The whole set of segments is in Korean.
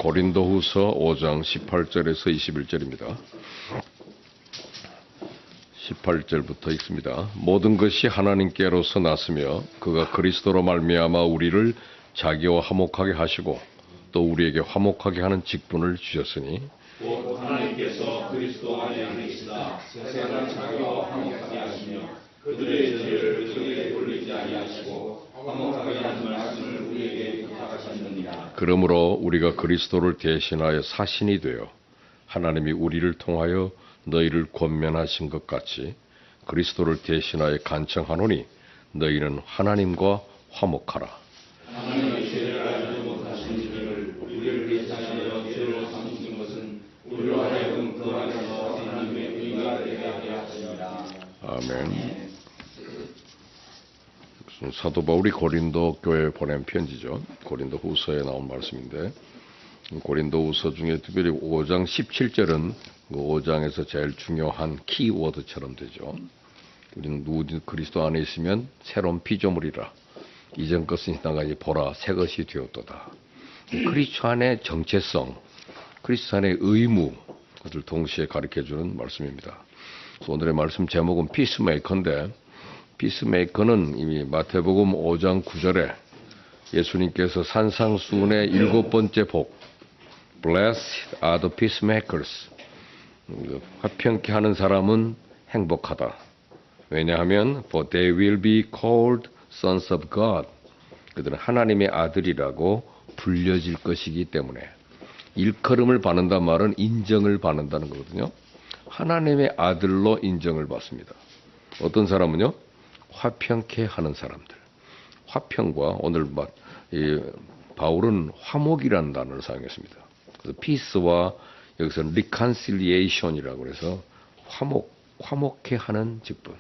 고린도후서 5장 18절에서 21절입니다. 18절부터 읽습니다. 모든 것이 하나님께로서 났으며 그가 그리스도로 말미암아 우리를 자기와 화목하게 하시고 또 우리에게 화목하게 하는 직분을 주셨으니 곧 하나님께서 그리스도 안에 계시다 세상을 자기와 화목하게 하시며 그들의 죄를 그에게 돌리지 아니하시고 화목하게 하는 말씀을 우리에게 부탁하셨느니라. 그러므로 우리가 그리스도를 대신하여 사신이 되어 하나님이 우리를 통하여 너희를 권면하신 것 같이 그리스도를 대신하여 간청하노니 너희는 하나님과 화목하라. 하나님의 죄를 알지 못하신 이들을 우리를 대신하여 죄로 삼으신 것은 우리로 하여금 그 안에서 하나님의 의가 되게 하려 하십니다. 아멘. 사도 바울이 고린도 교회에 보낸 편지죠. 고린도 후서에 나온 말씀인데 고린도 후서 중에 특별히 5장 17절은 그 5장에서 제일 중요한 키워드처럼 되죠. 우리는 누구든 그리스도 안에 있으면 새로운 피조물이라. 이전 것은 지나가니 보라 새 것이 되었도다. 그리스도 안의 정체성, 그리스도 안의 의무, 그것을 동시에 가르쳐주는 말씀입니다. 그래서 오늘의 말씀 제목은 피스메이커인데 피스메이커는 이미 마태복음 5장 9절에 예수님께서 산상수훈의 7번째 복 Blessed are the peacemakers. 화평케 하는 사람은 행복하다. 왜냐하면 For they will be called sons of God. 그들은 하나님의 아들이라고 불려질 것이기 때문에 일컬음을 받는다는 말은 인정을 받는다는 거거든요. 하나님의 아들로 인정을 받습니다. 어떤 사람은요? 화평케 하는 사람들. 화평과 오늘 바울은 화목이라는 단어를 사용했습니다. 그래서 peace와 여기서는 reconciliation이라고 해서 화목케 하는 직분.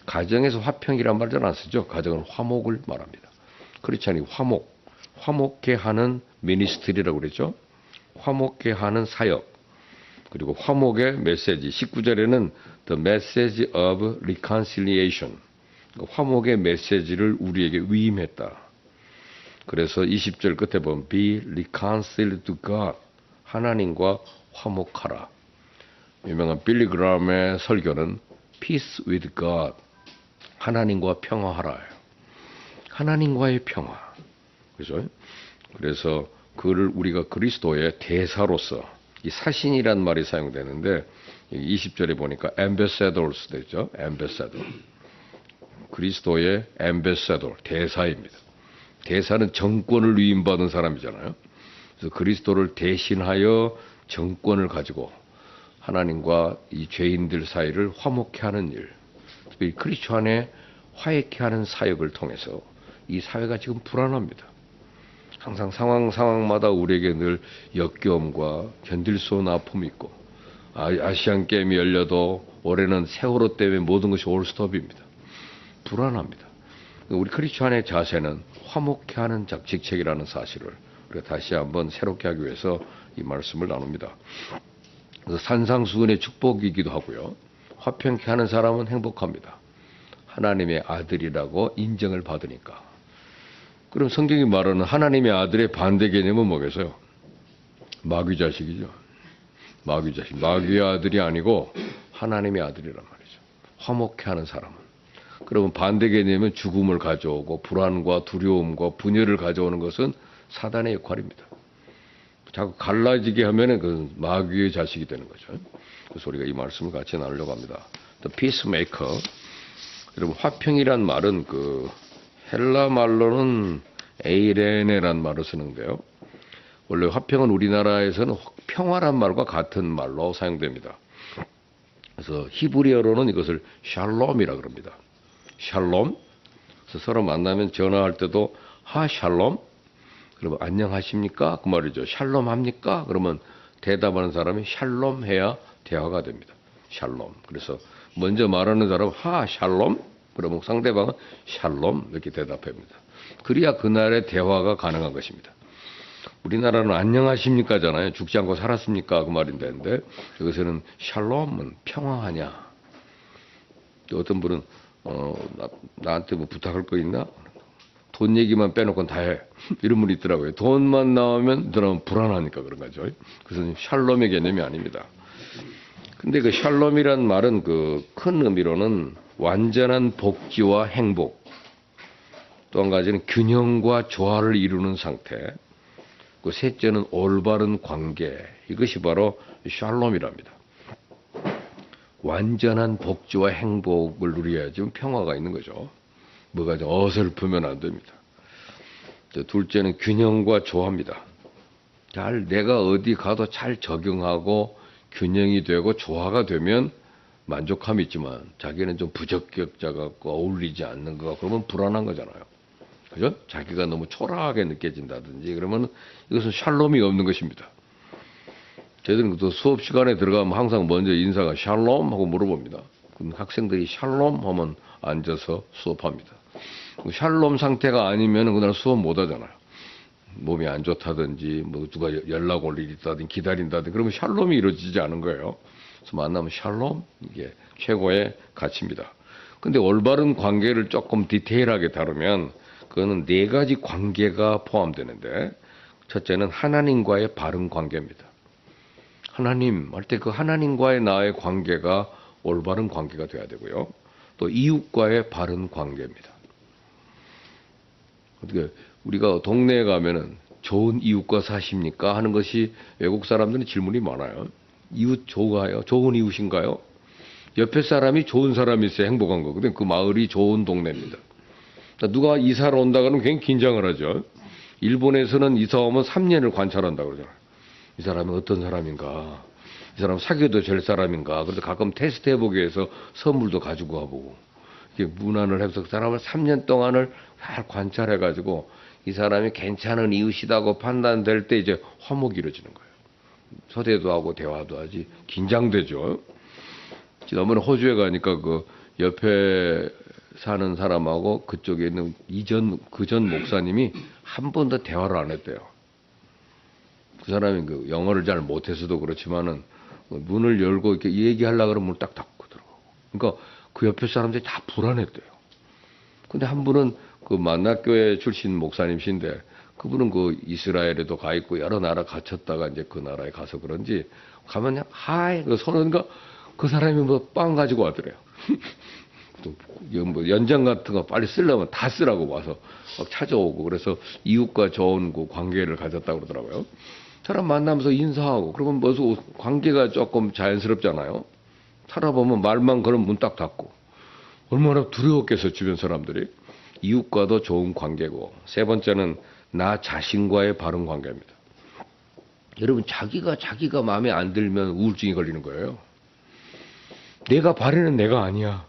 가정에서 화평이란 말 잘 안 쓰죠. 가정은 화목을 말합니다. 크리스찬이 화목케 하는 미니스트리라고 그랬죠. 화목케 하는 사역. 그리고 화목의 메시지. 19절에는 the message of reconciliation. 화목의 메시지를 우리에게 위임했다. 그래서 20절 끝에 보면 be reconciled to God. 하나님과 화목하라. 유명한 빌리 그라함의 설교는 peace with God. 하나님과 평화하라. 하나님과의 평화. 그죠? 그래서 그를 우리가 그리스도의 대사로서 이 사신이란 말이 사용되는데 20절에 보니까 ambassadors 되죠. ambassador. 그리스도의 ambassador, 대사입니다. 대사는 정권을 위임받은 사람이잖아요. 그래서 그리스도를 대신하여 정권을 가지고 하나님과 이 죄인들 사이를 화목케 하는 일, 특별히 그리스도 안에 화해케 하는 사역을 통해서 이 사회가 지금 불안합니다. 항상 상황마다 우리에게 늘 역겨움과 견딜 수 없는 아픔이 있고 아시안 게임이 열려도 올해는 세월호 때문에 모든 것이 올스톱입니다. 불안합니다. 우리 그리스도 안의 자세는 화목케 하는 직책이라는 사실을 우리가 다시 한번 새롭게 하기 위해서 이 말씀을 나눕니다. 그래서 산상수훈의 축복이기도 하고요. 화평케 하는 사람은 행복합니다. 하나님의 아들이라고 인정을 받으니까. 그럼 성경이 말하는 하나님의 아들의 반대 개념은 뭐겠어요? 마귀 자식이죠. 마귀 자식. 마귀의 아들이 아니고 하나님의 아들이란 말이죠. 화목케 하는 사람은. 그러면 반대 개념은 죽음을 가져오고 불안과 두려움과 분열을 가져오는 것은 사단의 역할입니다. 자꾸 갈라지게 하면은 그 마귀의 자식이 되는 거죠. 그래서 우리가 이 말씀을 같이 나누려고 합니다. The peacemaker. 여러분 화평이란 말은 그 헬라 말로는 에이레네란 말을 쓰는데요. 원래 화평은 우리나라에서는 평화란 말과 같은 말로 사용됩니다. 그래서 히브리어로는 이것을 샬롬이라 그럽니다. 샬롬. 그래서 서로 만나면 전화할 때도 샬롬. 그러면 안녕하십니까? 그 말이죠. 샬롬 합니까? 그러면 대답하는 사람이 샬롬 해야 대화가 됩니다. 샬롬. 그래서 먼저 말하는 사람은 샬롬. 그러면 상대방은 샬롬 이렇게 대답합니다. 그래야 그날의 대화가 가능한 것입니다. 우리나라는 안녕하십니까잖아요. 죽지 않고 살았습니까? 그 말인데 여기서는 샬롬은 평화하냐. 어떤 분은 나한테 뭐 부탁할 거 있나? 돈 얘기만 빼놓고는 다 해. 이런 분이 있더라고요. 돈만 나오면 그러면 불안하니까 그런 거죠. 그래서 샬롬의 개념이 아닙니다. 근데 그 샬롬이란 말은 그 큰 의미로는 완전한 복지와 행복, 또 한 가지는 균형과 조화를 이루는 상태, 그 셋째는 올바른 관계, 이것이 바로 샬롬이랍니다. 완전한 복지와 행복을 누려야지 평화가 있는 거죠. 뭐가 좀 어설프면 안 됩니다. 둘째는 균형과 조화입니다. 내가 어디 가도 잘 적용하고 균형이 되고 조화가 되면 만족함이 있지만 자기는 좀 부적격자 같고 어울리지 않는 거 그러면 불안한 거잖아요. 그죠? 자기가 너무 초라하게 느껴진다든지 그러면 이것은 샬롬이 없는 것입니다. 저희들은 또 수업 시간에 들어가면 항상 먼저 인사가 샬롬 하고 물어봅니다. 그럼 학생들이 샬롬 하면 앉아서 수업합니다. 샬롬 상태가 아니면 그날 수업 못 하잖아요. 몸이 안 좋다든지 뭐 누가 연락 올 일이 있다든지 기다린다든지 그러면 샬롬이 이루어지지 않은 거예요. 그래서 만나면 샬롬 이게 최고의 가치입니다. 근데 올바른 관계를 조금 디테일하게 다루면 그거는 네 가지 관계가 포함되는데 첫째는 하나님과의 바른 관계입니다. 하나님 할 때 그 하나님과의 나의 관계가 올바른 관계가 돼야 되고요. 또 이웃과의 바른 관계입니다. 어떻게 우리가 동네에 가면은 좋은 이웃과 사십니까? 하는 것이 외국 사람들은 질문이 많아요. 이웃 좋아요? 좋은 이웃인가요? 옆에 사람이 좋은 사람이 있어야 행복한 거거든요. 그 마을이 좋은 동네입니다. 누가 이사를 온다 그러면 굉장히 긴장을 하죠. 일본에서는 이사 오면 3년을 관찰한다 그러잖아요. 이 사람은 어떤 사람인가? 이 사람 사귀어도 될 사람인가? 그래서 가끔 테스트 해보기 위해서 선물도 가지고 와보고 이렇게 문안을 해서 그 사람을 3년 동안을 잘 관찰해가지고 이 사람이 괜찮은 이웃이라고 판단될 때 이제 화목이 이루어지는 거예요. 초대도 하고 대화도 하지 긴장되죠. 지난번에 호주에 가니까 그 옆에 사는 사람하고 그쪽에 있는 그전 목사님이 한 번도 대화를 안 했대요. 그 사람이 그 영어를 잘 못해서도 그렇지만은 문을 열고 이렇게 얘기하려고 그러면 문을 딱 닫고 들어가고. 그러니까 그 옆에 사람들이 다 불안했대요. 근데 한 분은 그 만나교회 출신 목사님이신데 그분은 그 이스라엘에도 가 있고 여러 나라 갇혔다가 이제 그 나라에 가서 그런지 가면 하이 그 손은가 그 사람이 뭐 빵 가지고 왔더래요. 또 뭐 연장 같은 거 빨리 쓰려면 다 쓰라고 와서 막 찾아오고 그래서 이웃과 좋은 그 관계를 가졌다고 그러더라고요. 사람 만나면서 인사하고 그러면 뭐 관계가 조금 자연스럽잖아요. 살아보면 말만 걸으면 문 딱 닫고 얼마나 두려웠겠어 주변 사람들이. 이웃과도 좋은 관계고 세 번째는 나 자신과의 바른 관계입니다. 여러분 자기가 마음에 안 들면 우울증이 걸리는 거예요. 내가 바라는 내가 아니야.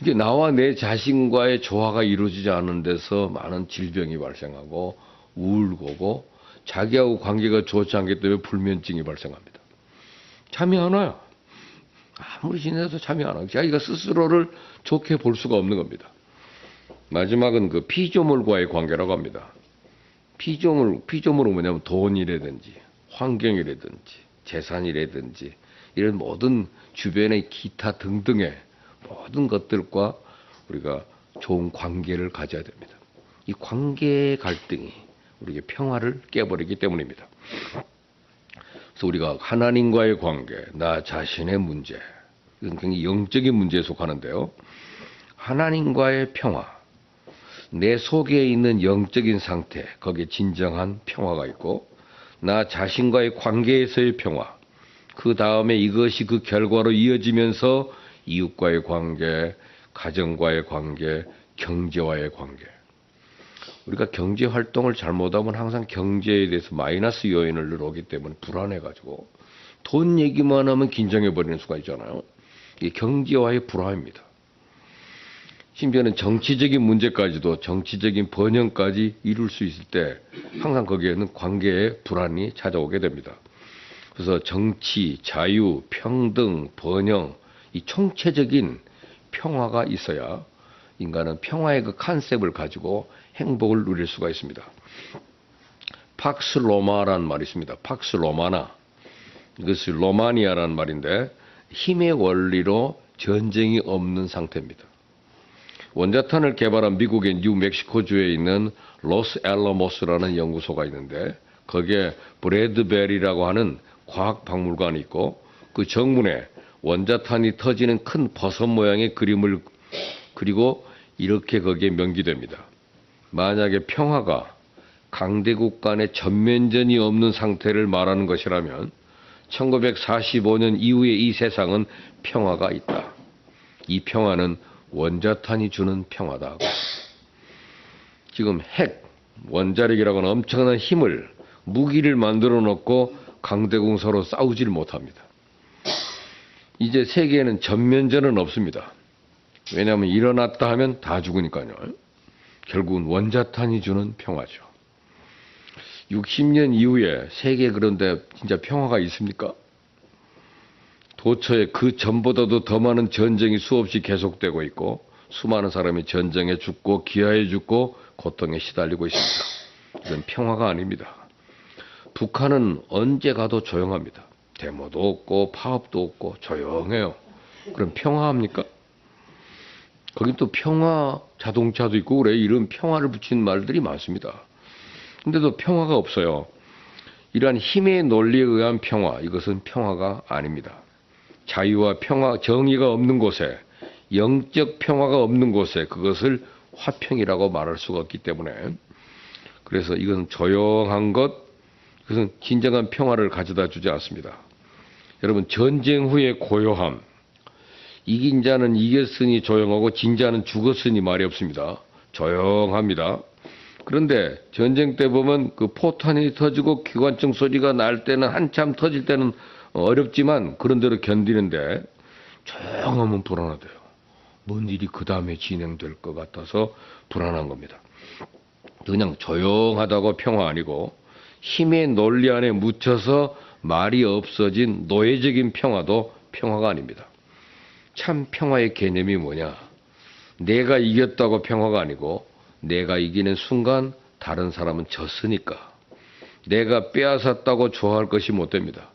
이게 나와 내 자신과의 조화가 이루어지지 않은 데서 많은 질병이 발생하고 우울고고 자기하고 관계가 좋지 않기 때문에 불면증이 발생합니다. 잠이 안 와요. 아무리 지내도 잠이 안 와요. 자기가 스스로를 좋게 볼 수가 없는 겁니다. 마지막은 그 피조물과의 관계라고 합니다. 피조물은 뭐냐면 돈이라든지 환경이라든지 재산이라든지 이런 모든 주변의 기타 등등의 모든 것들과 우리가 좋은 관계를 가져야 됩니다. 이 관계 갈등이 우리에게 평화를 깨버리기 때문입니다. 그래서 우리가 하나님과의 관계, 나 자신의 문제, 이건 굉장히 영적인 문제에 속하는데요. 하나님과의 평화, 내 속에 있는 영적인 상태, 거기에 진정한 평화가 있고 나 자신과의 관계에서의 평화, 그 다음에 이것이 그 결과로 이어지면서 이웃과의 관계, 가정과의 관계, 경제와의 관계. 우리가 경제 활동을 잘못하면 항상 경제에 대해서 마이너스 요인을 늘어오기 때문에 불안해가지고 돈 얘기만 하면 긴장해버리는 수가 있잖아요. 이게 경제와의 불화입니다. 심지어는 정치적인 문제까지도 정치적인 번영까지 이룰 수 있을 때 항상 거기에는 관계의 불안이 찾아오게 됩니다. 그래서 정치, 자유, 평등, 번영 이 총체적인 평화가 있어야 인간은 평화의 그 컨셉을 가지고 행복을 누릴 수가 있습니다. 팍스 로마라는 말이 있습니다. 팍스 로마나. 이것이 로마니아라는 말인데 힘의 원리로 전쟁이 없는 상태입니다. 원자탄을 개발한 미국의 뉴멕시코주에 있는 로스알라모스라는 연구소가 있는데 거기에 브래드베리라고 하는 과학박물관이 있고 그 정문에 원자탄이 터지는 큰 버섯 모양의 그림을 그리고 이렇게 거기에 명기됩니다. 만약에 평화가 강대국 간의 전면전이 없는 상태를 말하는 것이라면 1945년 이후에 이 세상은 평화가 있다. 이 평화는 원자탄이 주는 평화다. 지금 핵, 원자력이라고 하는 엄청난 힘을 무기를 만들어 놓고 강대국 서로 싸우지를 못합니다. 이제 세계에는 전면전은 없습니다. 왜냐하면 일어났다 하면 다 죽으니까요. 결국은 원자탄이 주는 평화죠. 60년 이후에 세계에 그런데 진짜 평화가 있습니까? 도처에 그 전보다도 더 많은 전쟁이 수없이 계속되고 있고 수많은 사람이 전쟁에 죽고 기아에 죽고 고통에 시달리고 있습니다. 이건 평화가 아닙니다. 북한은 언제 가도 조용합니다. 데모도 없고 파업도 없고 조용해요. 그럼 평화합니까? 거긴 또 평화 자동차도 있고 그래. 이런 평화를 붙인 말들이 많습니다. 근데도 평화가 없어요. 이러한 힘의 논리에 의한 평화, 이것은 평화가 아닙니다. 자유와 평화, 정의가 없는 곳에, 영적 평화가 없는 곳에 그것을 화평이라고 말할 수가 없기 때문에 그래서 이것은 조용한 것, 그것은 진정한 평화를 가져다 주지 않습니다. 여러분, 전쟁 후의 고요함, 이긴 자는 이겼으니 조용하고 진 자는 죽었으니 말이 없습니다. 조용합니다. 그런데 전쟁 때 보면 그 포탄이 터지고 기관총 소리가 날 때는 한참 터질 때는 어렵지만 그런 대로 견디는데 조용하면 불안하대요. 뭔 일이 그 다음에 진행될 것 같아서 불안한 겁니다. 그냥 조용하다고 평화 아니고 힘의 논리 안에 묻혀서 말이 없어진 노예적인 평화도 평화가 아닙니다. 참 평화의 개념이 뭐냐? 내가 이겼다고 평화가 아니고 내가 이기는 순간 다른 사람은 졌으니까. 내가 빼앗았다고 좋아할 것이 못 됩니다.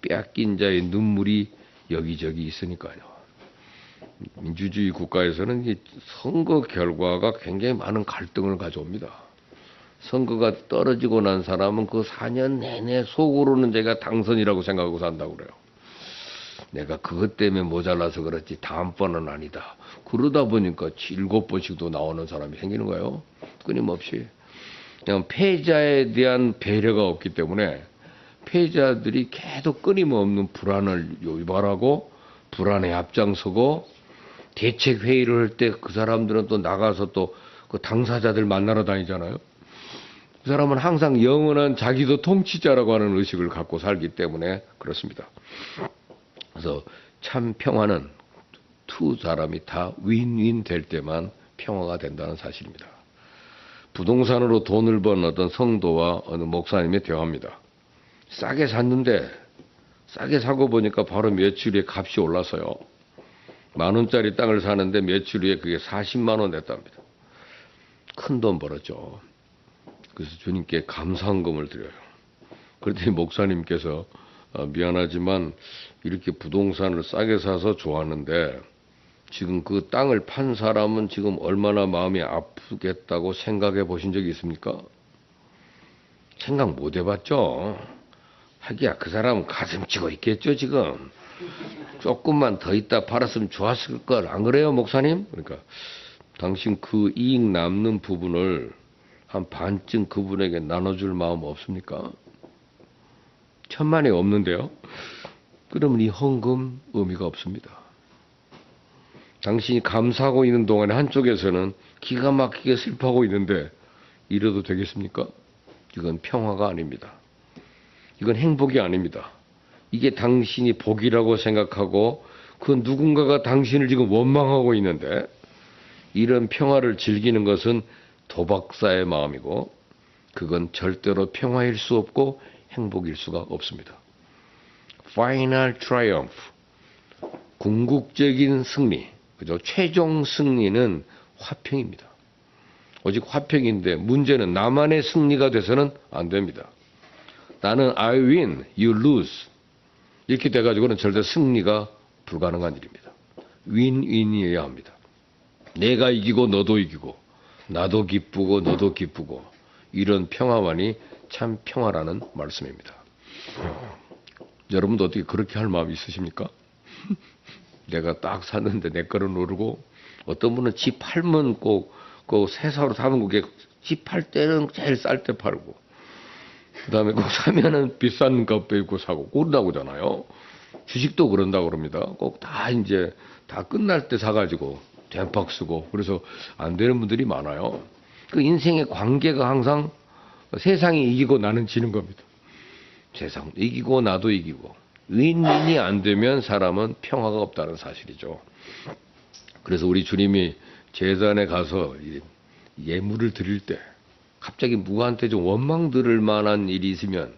빼앗긴 자의 눈물이 여기저기 있으니까요. 민주주의 국가에서는 선거 결과가 굉장히 많은 갈등을 가져옵니다. 선거가 떨어지고 난 사람은 그 4년 내내 속으로는 제가 당선이라고 생각하고 산다고 그래요. 내가 그것 때문에 모자라서 그렇지 다음번은 아니다. 그러다 보니까 7번씩도 나오는 사람이 생기는 거예요. 끊임없이. 그냥 패자에 대한 배려가 없기 때문에 패자들이 계속 끊임없는 불안을 유발하고 불안에 앞장서고 대책회의를 할 때 그 사람들은 또 나가서 또 그 당사자들 만나러 다니잖아요. 그 사람은 항상 영원한 자기도 통치자라고 하는 의식을 갖고 살기 때문에 그렇습니다. 그래서 참 평화는 두 사람이 다 윈윈 될 때만 평화가 된다는 사실입니다. 부동산으로 돈을 번 어떤 성도와 어느 목사님이 대화합니다. 싸게 샀는데 싸게 사고 보니까 바로 며칠 후에 값이 올라서요. 10,000원짜리 땅을 사는데 며칠 후에 그게 40만 원 됐답니다. 큰 돈 벌었죠. 그래서 주님께 감사헌금을 드려요. 그랬더니 목사님께서 미안하지만 이렇게 부동산을 싸게 사서 좋았는데 지금 그 땅을 판 사람은 지금 얼마나 마음이 아프겠다고 생각해 보신 적이 있습니까? 생각 못 해봤죠. 하기야 그 사람은 가슴 치고 있겠죠 지금. 조금만 더 있다 팔았으면 좋았을 걸. 안 그래요 목사님? 그러니까 당신 그 이익 남는 부분을 한 반쯤 그분에게 나눠줄 마음 없습니까? 천만에 없는데요. 그러면 이 헌금 의미가 없습니다. 당신이 감사하고 있는 동안에 한쪽에서는 기가 막히게 슬퍼하고 있는데 이래도 되겠습니까? 이건 평화가 아닙니다. 이건 행복이 아닙니다. 이게 당신이 복이라고 생각하고 그 누군가가 당신을 지금 원망하고 있는데 이런 평화를 즐기는 것은 도박사의 마음이고 그건 절대로 평화일 수 없고 행복일 수가 없습니다. Final Triumph, 궁극적인 승리, 그죠? 최종 승리는 화평입니다. 오직 화평인데 문제는 나만의 승리가 돼서는 안 됩니다. 나는 I win, you lose 이렇게 돼가지고는 절대 승리가 불가능한 일입니다. 윈윈이어야 합니다. 내가 이기고 너도 이기고 나도 기쁘고 너도 기쁘고 이런 평화만이 참 평화라는 말씀입니다. 여러분도 어떻게 그렇게 할 마음이 있으십니까? 내가 딱 샀는데 내 거를 누르고 어떤 분은 집 팔면 꼭 그 세사로 사면 그게 집 팔 때는 제일 쌀 때 팔고 그다음에 꼭 사면은 비싼 값 빼고 사고 그런다고잖아요. 주식도 그런다고 그럽니다. 꼭 다 이제 다 끝날 때 사가지고 대박 쓰고 그래서 안 되는 분들이 많아요. 그 인생의 관계가 항상 세상이 이기고 나는 지는 겁니다. 세상 이기고 나도 이기고 윈윈이 안 되면 사람은 평화가 없다는 사실이죠. 그래서 우리 주님이 제단에 가서 예물을 드릴 때 갑자기 누구한테 좀 원망 들을 만한 일이 있으면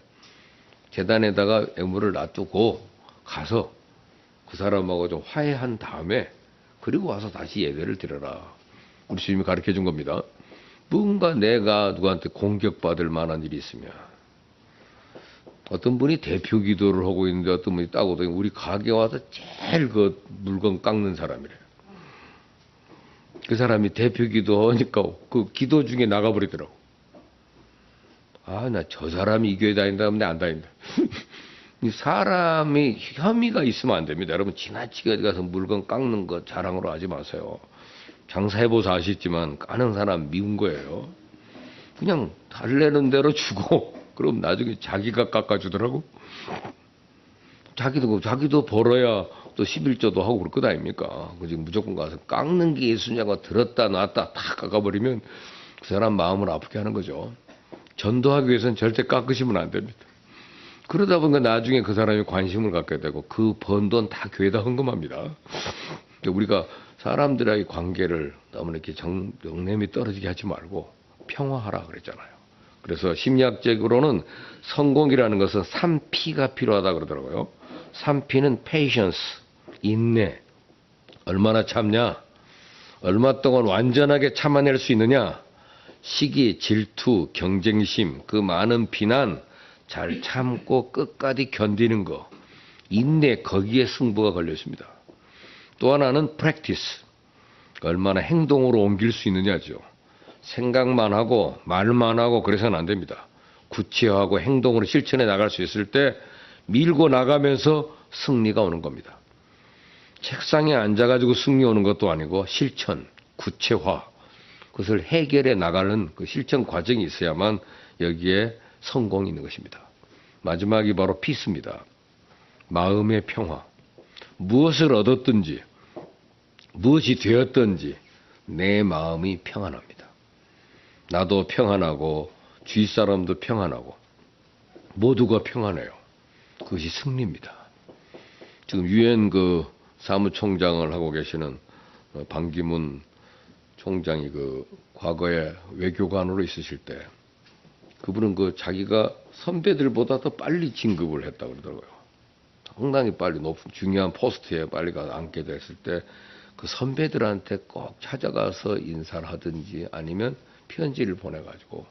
제단에다가 예물을 놔두고 가서 그 사람하고 좀 화해한 다음에 그리고 와서 다시 예배를 드려라. 우리 주님이 가르쳐 준 겁니다. 뭔가 내가 누구한테 공격받을 만한 일이 있으면 어떤 분이 대표 기도를 하고 있는데 어떤 분이 딱 오더니 우리 가게 와서 제일 그 물건 깎는 사람이래요. 그 사람이 대표 기도 하니까 그 기도 중에 나가버리더라고. 아, 나 저 사람이 이 교회 다닌다 하면 안 다닌다. 이 사람이 혐의가 있으면 안 됩니다. 여러분 지나치게 어디 가서 물건 깎는 거 자랑으로 하지 마세요. 장사해보서 아시지만 까는 사람 미운 거예요. 그냥 달래는 대로 주고 그럼 나중에 자기가 깎아주더라고. 자기도 벌어야 또 11조도 하고 그럴 것 아닙니까? 그지 무조건 가서 깎는 게 예수냐고 들었다 놨다 다 깎아버리면 그 사람 마음을 아프게 하는 거죠. 전도하기 위해서는 절대 깎으시면 안 됩니다. 그러다 보니까 나중에 그 사람이 관심을 갖게 되고 그 번 돈 다 교회에다 헌금합니다. 우리가 사람들과의 관계를 너무 이렇게 정냄이 떨어지게 하지 말고 평화하라 그랬잖아요. 그래서 심리학적으로는 성공이라는 것은 3P가 필요하다 그러더라고요. 3P는 patience, 인내. 얼마나 참냐? 얼마 동안 완전하게 참아낼 수 있느냐? 시기, 질투, 경쟁심, 그 많은 비난 잘 참고 끝까지 견디는 거. 인내, 거기에 승부가 걸려 있습니다. 또 하나는 practice. 얼마나 행동으로 옮길 수 있느냐죠. 생각만 하고 말만 하고 그래서는 안 됩니다. 구체화하고 행동으로 실천해 나갈 수 있을 때 밀고 나가면서 승리가 오는 겁니다. 책상에 앉아가지고 승리 오는 것도 아니고 실천, 구체화, 그것을 해결해 나가는 그 실천 과정이 있어야만 여기에 성공이 있는 것입니다. 마지막이 바로 피스입니다. 마음의 평화. 무엇을 얻었든지 무엇이 되었든지 내 마음이 평안합니다. 나도 평안하고 주위 사람도 평안하고 모두가 평안해요. 그것이 승리입니다. 지금 유엔 그 사무총장을 하고 계시는 반기문 총장이 그 과거에 외교관으로 있으실 때 그분은 그 자기가 선배들보다 더 빨리 진급을 했다고 그러더라고요. 상당히 빨리 높은 중요한 포스트에 빨리 가서 앉게 됐을 때 그 선배들한테 꼭 찾아가서 인사를 하든지 아니면 편지를 보내가지고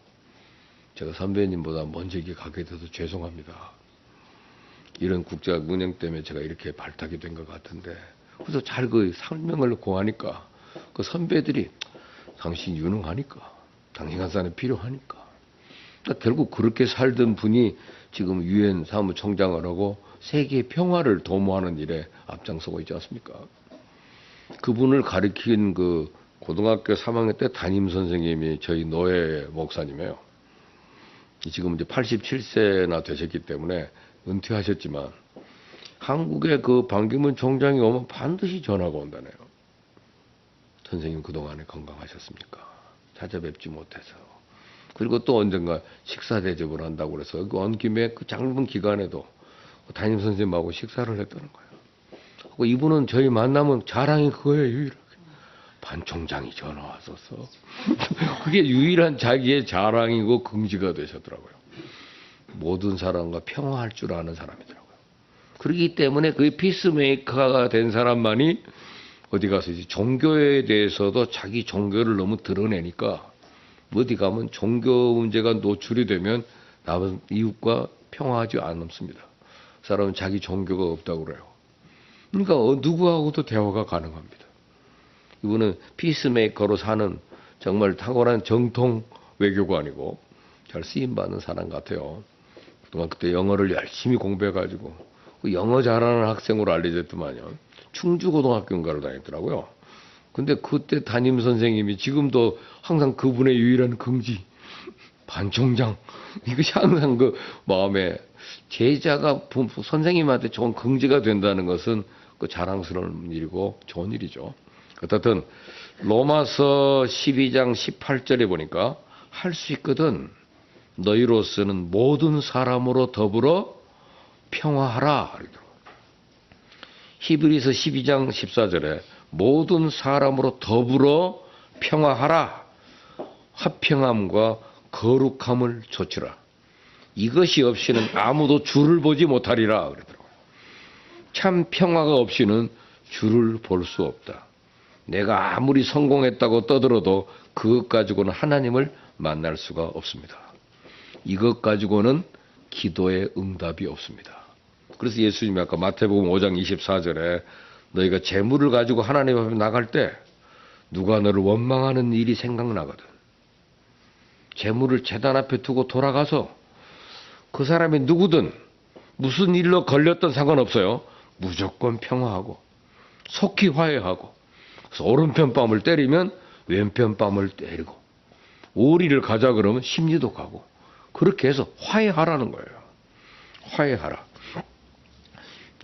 제가 선배님보다 먼저 여기 가게 돼서 죄송합니다. 이런 국제 운영 때문에 제가 이렇게 발탁이 된 것 같은데 그래서 잘 그 설명을 고하니까 그 선배들이 당신 유능하니까 당신 한 사람이 필요하니까 그러니까 결국 그렇게 살던 분이 지금 유엔 사무총장을 하고 세계 평화를 도모하는 일에 앞장서고 있지 않습니까? 그분을 가리킨 그 고등학교 3학년 때 담임 선생님이 저희 노예 목사님이에요. 지금 이제 87세나 되셨기 때문에 은퇴하셨지만 한국에 그 반기문 총장이 오면 반드시 전화가 온다네요. 선생님 그동안에 건강하셨습니까? 찾아뵙지 못해서. 그리고 또 언젠가 식사 대접을 한다고 그래서 그 온 김에 그 짧은 기간에도 담임 선생님하고 식사를 했다는 거예요. 이분은 저희 만나면 자랑이 그거예요, 유일하게. 반 총장이 전화 왔었어. 그게 유일한 자기의 자랑이고 긍지가 되셨더라고요. 모든 사람과 평화할 줄 아는 사람이더라고요. 그렇기 때문에 그 피스메이커가 된 사람만이 어디 가서 이제 종교에 대해서도 자기 종교를 너무 드러내니까 어디 가면 종교 문제가 노출이 되면 남은 이웃과 평화하지 않습니다. 사람은 자기 종교가 없다고 그래요. 그러니까 누구하고도 대화가 가능합니다. 이분은 피스메이커로 사는 정말 탁월한 정통 외교관이고 잘 쓰임받는 사람 같아요. 그동안 그때 영어를 열심히 공부해가지고 그 영어 잘하는 학생으로 알려졌더만요. 충주고등학교인가로 다녔더라고요. 근데 그때 담임 선생님이 지금도 항상 그분의 유일한 긍지, 반총장. 이것이 항상 그 마음에 제자가 선생님한테 좋은 긍지가 된다는 것은 그 자랑스러운 일이고 좋은 일이죠. 어떻든 로마서 12장 18절에 보니까 할 수 있거든. 너희로서는 모든 사람으로 더불어 평화하라. 히브리서 12장 14절에 모든 사람으로 더불어 평화하라. 화평함과 거룩함을 조치라. 이것이 없이는 아무도 주를 보지 못하리라. 그러더라고요. 참 평화가 없이는 주를 볼 수 없다. 내가 아무리 성공했다고 떠들어도 그것 가지고는 하나님을 만날 수가 없습니다. 이것 가지고는 기도의 응답이 없습니다. 그래서 예수님이 아까 마태복음 5장 24절에 너희가 재물을 가지고 하나님 앞에 나갈 때 누가 너를 원망하는 일이 생각나거든. 재물을 제단 앞에 두고 돌아가서 그 사람이 누구든 무슨 일로 걸렸던 상관없어요. 무조건 평화하고 속히 화해하고 그래서 오른편 뺨을 때리면 왼편 뺨을 때리고 오리를 가자 그러면 심리도 가고 그렇게 해서 화해하라는 거예요. 화해하라.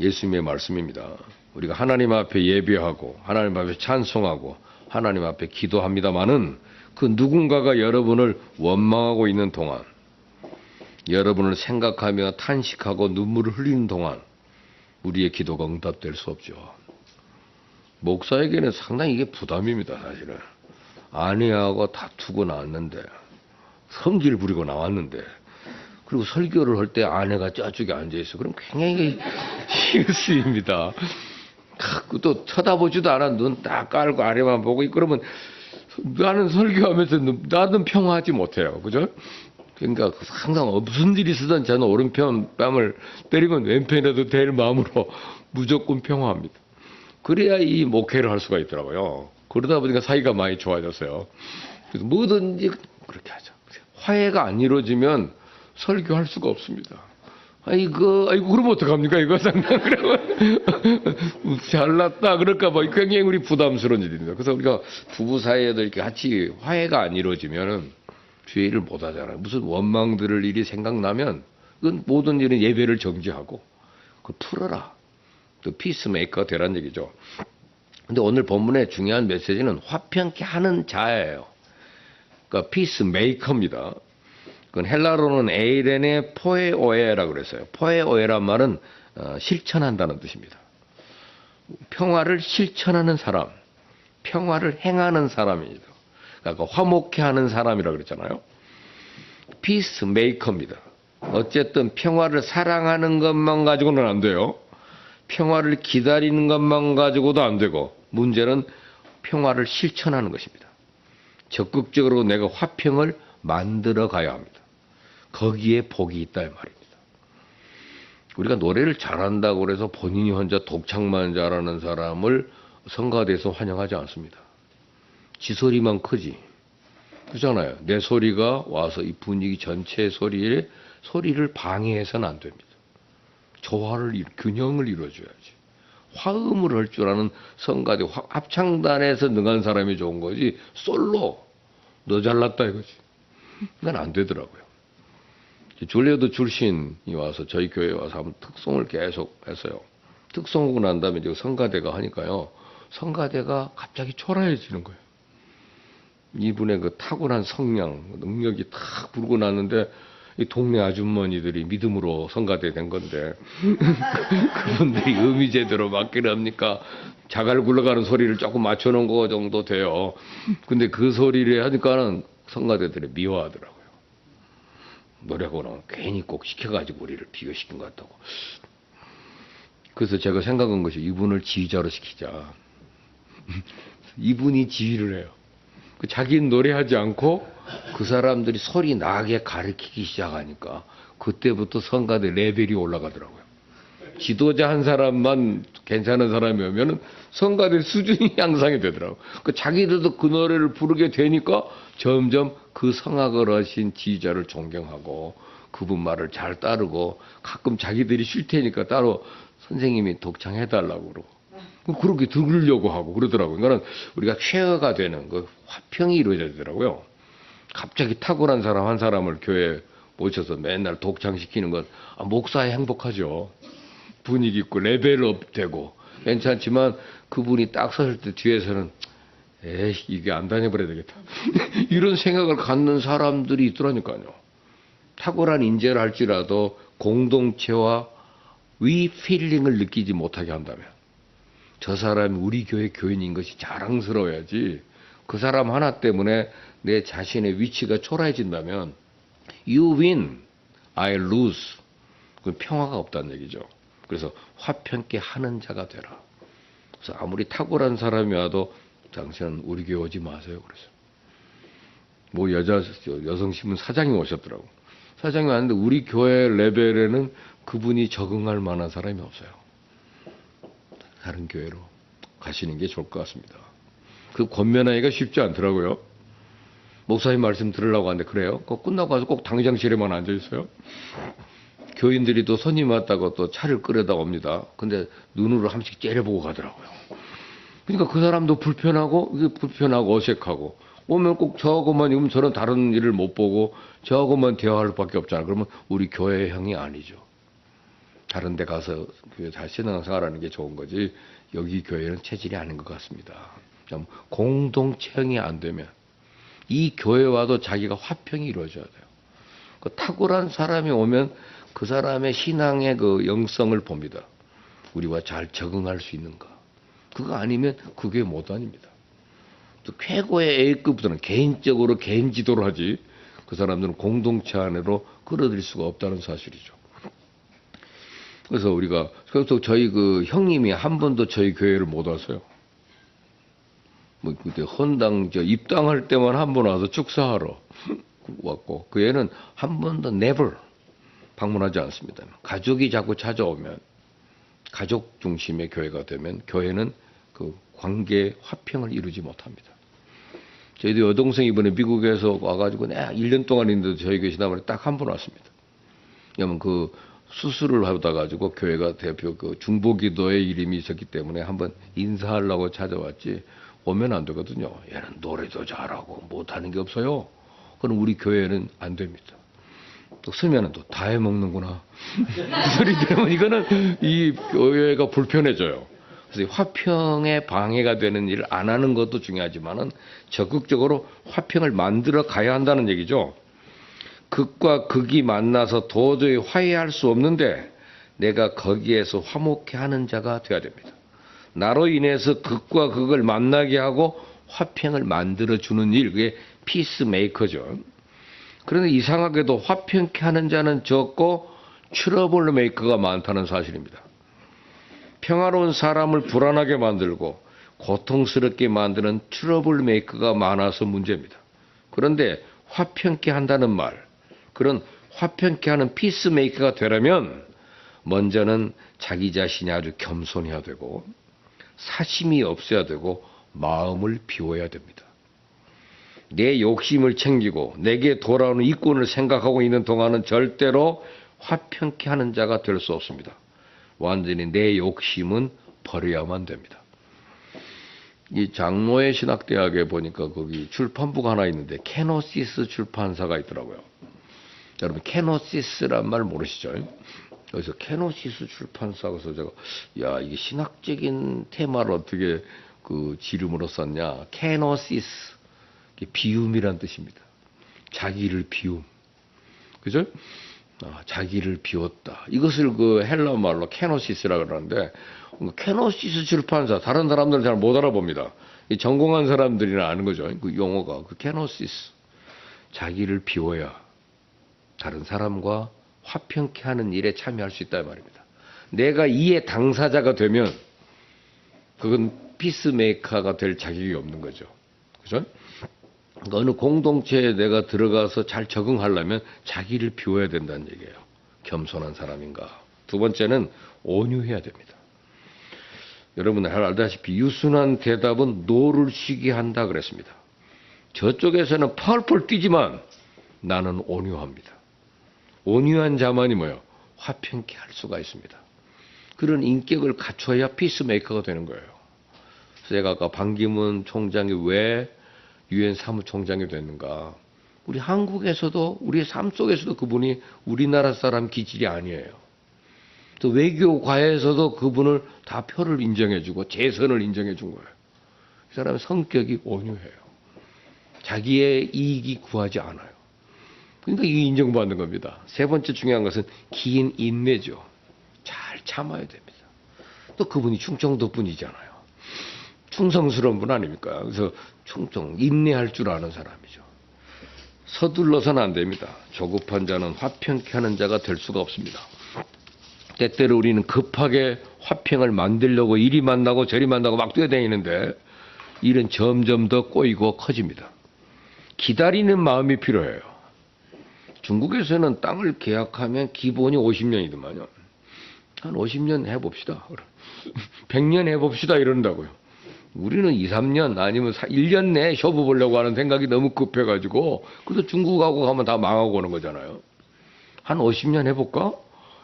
예수님의 말씀입니다. 우리가 하나님 앞에 예배하고 하나님 앞에 찬송하고 하나님 앞에 기도합니다마는 그 누군가가 여러분을 원망하고 있는 동안 여러분을 생각하며 탄식하고 눈물을 흘리는 동안 우리의 기도가 응답될 수 없죠. 목사에게는 상당히 이게 부담입니다. 사실은 아내하고 다투고 나왔는데 성질 부리고 나왔는데 그리고 설교를 할 때 아내가 저쪽에 앉아있어. 그럼 굉장히 실수입니다. 또 쳐다보지도 않아. 눈 딱 깔고 아래만 보고 있고 그러면 나는 설교하면서 나는 평화하지 못해요. 그죠? 그러니까 항상 무슨 일이 있으든 저는 오른편 뺨을 때리면 왼편이라도 될 마음으로 무조건 평화합니다. 그래야 이 목회를 할 수가 있더라고요. 그러다 보니까 사이가 많이 좋아졌어요. 그래서 뭐든지 그렇게 하죠. 화해가 안 이루어지면 설교할 수가 없습니다. 아이고, 그러면 어떡합니까? 이거 상당, 그러면, 잘났다. 그럴까봐 굉장히 우리 부담스러운 일입니다. 그래서 우리가 부부 사이에도 이렇게 같이 화해가 안 이루어지면은 주의 일을 못 하잖아요. 무슨 원망 들을 일이 생각나면 그건 모든 일은 예배를 정지하고 그걸 풀어라. 또 피스메이커가 되란 얘기죠. 근데 오늘 본문의 중요한 메시지는 화평케 하는 자예요. 그러니까 피스메이커입니다. 그건 헬라로는 에이렌의 포에오에라고 그랬어요. 포에오에란 말은 실천한다는 뜻입니다. 평화를 실천하는 사람, 평화를 행하는 사람입니다. 그러니까 화목해 하는 사람이라고 그랬잖아요. 피스메이커입니다. 어쨌든 평화를 사랑하는 것만 가지고는 안 돼요. 평화를 기다리는 것만 가지고도 안 되고 문제는 평화를 실천하는 것입니다. 적극적으로 내가 화평을 만들어 가야 합니다. 거기에 복이 있다 이 말입니다. 우리가 노래를 잘한다고 해서 본인이 혼자 독창만 잘하는 사람을 성가대에서 환영하지 않습니다. 지 소리만 크지. 그렇잖아요. 내 소리가 와서 이 분위기 전체의 소리를 방해해서는 안 됩니다. 조화를, 균형을 이루어줘야지. 화음을 할 줄 아는 성가대, 합창단에서 능한 사람이 좋은 거지, 솔로, 너 잘났다 이거지. 그건 안 되더라고요. 줄리어드 출신이 와서 저희 교회에 와서 한번 특송을 계속 했어요. 특송하고 난 다음에 이제 성가대가 하니까요. 성가대가 갑자기 초라해지는 거예요. 이분의 그 타고난 성량, 능력이 탁 불고 났는데 이 동네 아주머니들이 믿음으로 성가대 된 건데 그분들이 음이 제대로 맞기를 합니까? 자갈 굴러가는 소리를 조금 맞춰놓은 거 정도 돼요. 근데 그 소리를 하니까는 성가대들이 미워하더라고요. 노래하고 나면 괜히 꼭 시켜가지고 우리를 비교시킨 것 같다고. 그래서 제가 생각한 것이 이분을 지휘자로 시키자. 이분이 지휘를 해요. 자기는 노래하지 않고 그 사람들이 소리 나게 가르치기 시작하니까 그때부터 성가대 레벨이 올라가더라고요. 지도자 한 사람만 괜찮은 사람이 오면은 성가대 수준이 향상이 되더라고. 그 자기들도 그 노래를 부르게 되니까 점점 그 성악을 하신 지휘자를 존경하고 그분 말을 잘 따르고 가끔 자기들이 쉴 테니까 따로 선생님이 독창해달라고 그러고 그렇게 들으려고 하고 그러더라고요. 그러니까 우리가 쾌어가 되는 그 화평이 이루어져야 되더라고요. 갑자기 탁월한 사람 한 사람을 교회에 모셔서 맨날 독창시키는 건 목사에 행복하죠. 분위기 있고 레벨업 되고 괜찮지만 그분이 딱 섰을 때 뒤에서는 에이 이게 안 다녀버려야 되겠다. 이런 생각을 갖는 사람들이 있더라니까요. 탁월한 인재를 할지라도 공동체와 위필링을 느끼지 못하게 한다면 저 사람이 우리 교회 교인인 것이 자랑스러워야지 그 사람 하나 때문에 내 자신의 위치가 초라해진다면 You win, I lose. 그 평화가 없다는 얘기죠. 그래서 화평케 하는 자가 되라. 그래서 아무리 탁월한 사람이 와도 당신은 우리 교회 오지 마세요. 그래서 뭐 여성신문 사장이 오셨더라고. 사장이 왔는데 우리 교회 레벨에는 그분이 적응할 만한 사람이 없어요. 다른 교회로 가시는 게 좋을 것 같습니다. 그 권면하기가 쉽지 않더라고요. 목사님 말씀 들으려고 하는데 그래요? 그거 끝나고 와서 꼭 당장실에만 앉아 있어요. 교인들이 또 손님 왔다고 또 차를 끓여다 옵니다. 근데 눈으로 한 번씩 째려보고 가더라고요. 그러니까 그 사람도 불편하고 어색하고 오면 꼭 저것만 입으면 저는 다른 일을 못 보고 저것만 대화할 수밖에 없잖아. 그러면 우리 교회의 형이 아니죠. 다른 데 가서 잘 신앙생활하는 게 좋은 거지 여기 교회는 체질이 아닌 것 같습니다. 공동체형이 안 되면 이 교회와도 자기가 화평이 이루어져야 돼요. 그 탁월한 사람이 오면 그 사람의 신앙의 그 영성을 봅니다. 우리와 잘 적응할 수 있는가. 그거 아니면 그 교회 못 다닙니다. 또 최고의 A급들은 개인적으로 개인 지도를 하지 그 사람들은 공동체 안으로 끌어들일 수가 없다는 사실이죠. 그래서 그래서 저희 그 형님이 한 번도 저희 교회를 못 왔어요. 뭐 그때 헌당 입당할 때만 한 번 와서 축사하러 왔고 그 애는 한 번도 never 방문하지 않습니다. 가족이 자꾸 찾아오면 가족 중심의 교회가 되면 교회는 그 관계 화평을 이루지 못합니다. 저희도 여동생 이번에 미국에서 와가지고 1년 동안 있는데도 저희 교회 지난번에 딱 한 번 왔습니다. 왜냐면 그 수술을 하다 가지고 교회가 대표 그 중보기도의 이름이 있었기 때문에 한번 인사하려고 찾아왔지 오면 안 되거든요. 얘는 노래도 잘하고 못하는 게 없어요. 그럼 우리 교회는 안 됩니다. 또 쓰면은 또 다 해먹는구나. 그 소리 들으면 이거는 이 교회가 불편해져요. 그래서 화평에 방해가 되는 일을 안 하는 것도 중요하지만은 적극적으로 화평을 만들어 가야 한다는 얘기죠. 극과 극이 만나서 도저히 화해할 수 없는데 내가 거기에서 화목해 하는 자가 되어야 됩니다. 나로 인해서 극과 극을 만나게 하고 화평을 만들어주는 일, 그게 피스메이커죠. 그런데 이상하게도 화평케 하는 자는 적고 트러블 메이커가 많다는 사실입니다. 평화로운 사람을 불안하게 만들고 고통스럽게 만드는 트러블 메이커가 많아서 문제입니다. 그런데 화평케 한다는 말, 그런 화평케 하는 피스메이커가 되려면 먼저는 자기 자신이 아주 겸손해야 되고 사심이 없어야 되고 마음을 비워야 됩니다. 내 욕심을 챙기고 내게 돌아오는 이권을 생각하고 있는 동안은 절대로 화평케 하는 자가 될 수 없습니다. 완전히 내 욕심은 버려야만 됩니다. 이 장로의 신학대학에 보니까 거기 출판부가 하나 있는데 케노시스 출판사가 있더라고요. 여러분 케노시스란 말 모르시죠? 그래서 케노시스 출판사 그래서 제가 야 이게 신학적인 테마를 어떻게 그 지름으로 썼냐? 케노시스 비움이란 뜻입니다. 자기를 비움, 그죠? 자기를 비웠다. 이것을 그 헬라 말로 케노시스라고 그러는데 케노시스 출판사 다른 사람들은 잘 못 알아봅니다. 이 전공한 사람들이나 아는 거죠. 그 용어가 그 케노시스 자기를 비워야 다른 사람과 화평케 하는 일에 참여할 수 있다 말입니다. 내가 이의 당사자가 되면 그건 피스메이커가 될 자격이 없는 거죠. 그죠? 그러니까 어느 공동체에 내가 들어가서 잘 적응하려면 자기를 비워야 된다는 얘기예요. 겸손한 사람인가, 두 번째는 온유해야 됩니다. 여러분 잘 알다시피 유순한 대답은 노를 쉬게 한다 그랬습니다. 저쪽에서는 펄펄 뛰지만 나는 온유합니다. 온유한 자만이 뭐예요? 화평케 할 수가 있습니다. 그런 인격을 갖춰야 피스메이커가 되는 거예요. 제가 아까 반기문 총장이 왜 유엔 사무총장이 됐는가? 우리 한국에서도 우리의 삶 속에서도 그분이 우리나라 사람 기질이 아니에요. 또 외교과에서도 그분을 다 표를 인정해주고 재선을 인정해준 거예요. 이 사람의 성격이 온유해요. 자기의 이익이 구하지 않아요. 그러니까 이게 인정받는 겁니다. 세 번째 중요한 것은 긴 인내죠. 잘 참아야 됩니다. 또 그분이 충청도 분이잖아요. 충성스러운 분 아닙니까? 그래서 인내할 줄 아는 사람이죠. 서둘러서는 안 됩니다. 조급한 자는 화평케 하는 자가 될 수가 없습니다. 때때로 우리는 급하게 화평을 만들려고 이리 만나고 저리 만나고 막 뛰어다니는데 일은 점점 더 꼬이고 커집니다. 기다리는 마음이 필요해요. 중국에서는 땅을 계약하면 기본이 50년이더만요. 한 50년 해봅시다. 100년 해봅시다 이런다고요. 우리는 2, 3년 아니면 1년 내에 쇼부 보려고 하는 생각이 너무 급해가지고 그래서 중국하고 가면 다 망하고 오는 거잖아요. 한 50년 해볼까?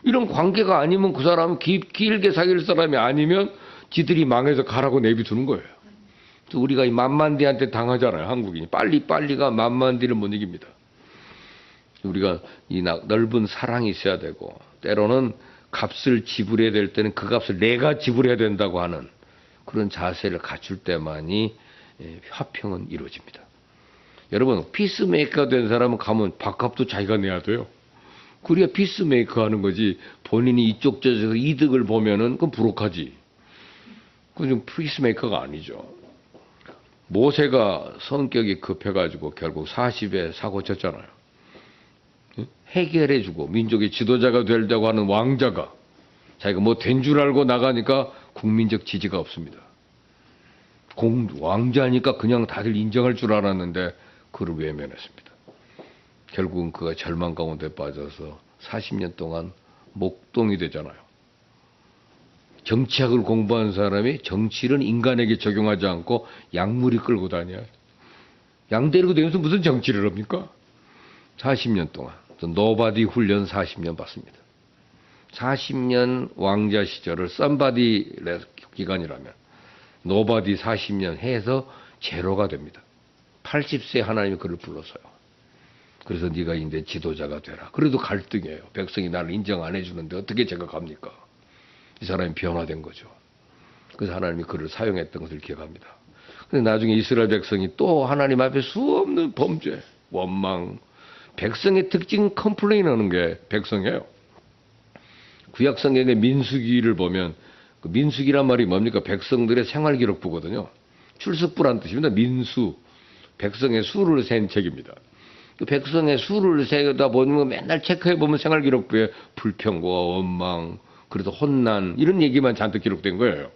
이런 관계가 아니면 그 사람은 길게 사귈 사람이 아니면 지들이 망해서 가라고 내비두는 거예요. 그래서 우리가 이 만만디한테 당하잖아요. 한국인이. 빨리가 만만디를 못 이깁니다. 우리가 이 넓은 사랑이 있어야 되고 때로는 값을 지불해야 될 때는 그 값을 내가 지불해야 된다고 하는 그런 자세를 갖출 때만이 화평은 이루어집니다. 여러분 피스메이커가 된 사람은 가면 밥값도 자기가 내야 돼요. 그래야 피스메이커 하는 거지 본인이 이쪽 저쪽에서 이득을 보면은 그건 부록하지. 그건 좀 피스메이커가 아니죠. 모세가 성격이 급해가지고 결국 40에 사고 쳤잖아요. 해결해주고 민족의 지도자가 되려고 하는 왕자가 자기가 뭐 된 줄 알고 나가니까 국민적 지지가 없습니다. 왕자니까 그냥 다들 인정할 줄 알았는데 그를 외면했습니다. 결국은 그가 절망 가운데 빠져서 40년 동안 목동이 되잖아요. 정치학을 공부한 사람이 정치를 인간에게 적용하지 않고 약물이 끌고 다녀요. 양 데리고 다니면서 무슨 정치를 합니까? 40년 동안. 노바디 훈련 40년 받습니다. 40년 왕자 시절을 썸바디 기간이라면 노바디 40년 해서 제로가 됩니다. 80세 하나님이 그를 불러서요. 그래서 네가 이제 지도자가 되라. 그래도 갈등이에요. 백성이 나를 인정 안 해주는데 어떻게 제가 갑니까? 이 사람이 변화된 거죠. 그래서 하나님이 그를 사용했던 것을 기억합니다. 근데 나중에 이스라엘 백성이 또 하나님 앞에 수없는 범죄, 원망, 백성의 특징 컴플레인 하는 게 백성이에요. 구약 성경의 민수기를 보면 그 민수기란 말이 뭡니까? 백성들의 생활기록부거든요. 출석부란 뜻입니다. 민수, 백성의 수를 센 책입니다. 그 백성의 수를 세다 보면 맨날 체크해보면 생활기록부에 불평과 원망, 그래도 혼난 이런 얘기만 잔뜩 기록된 거예요.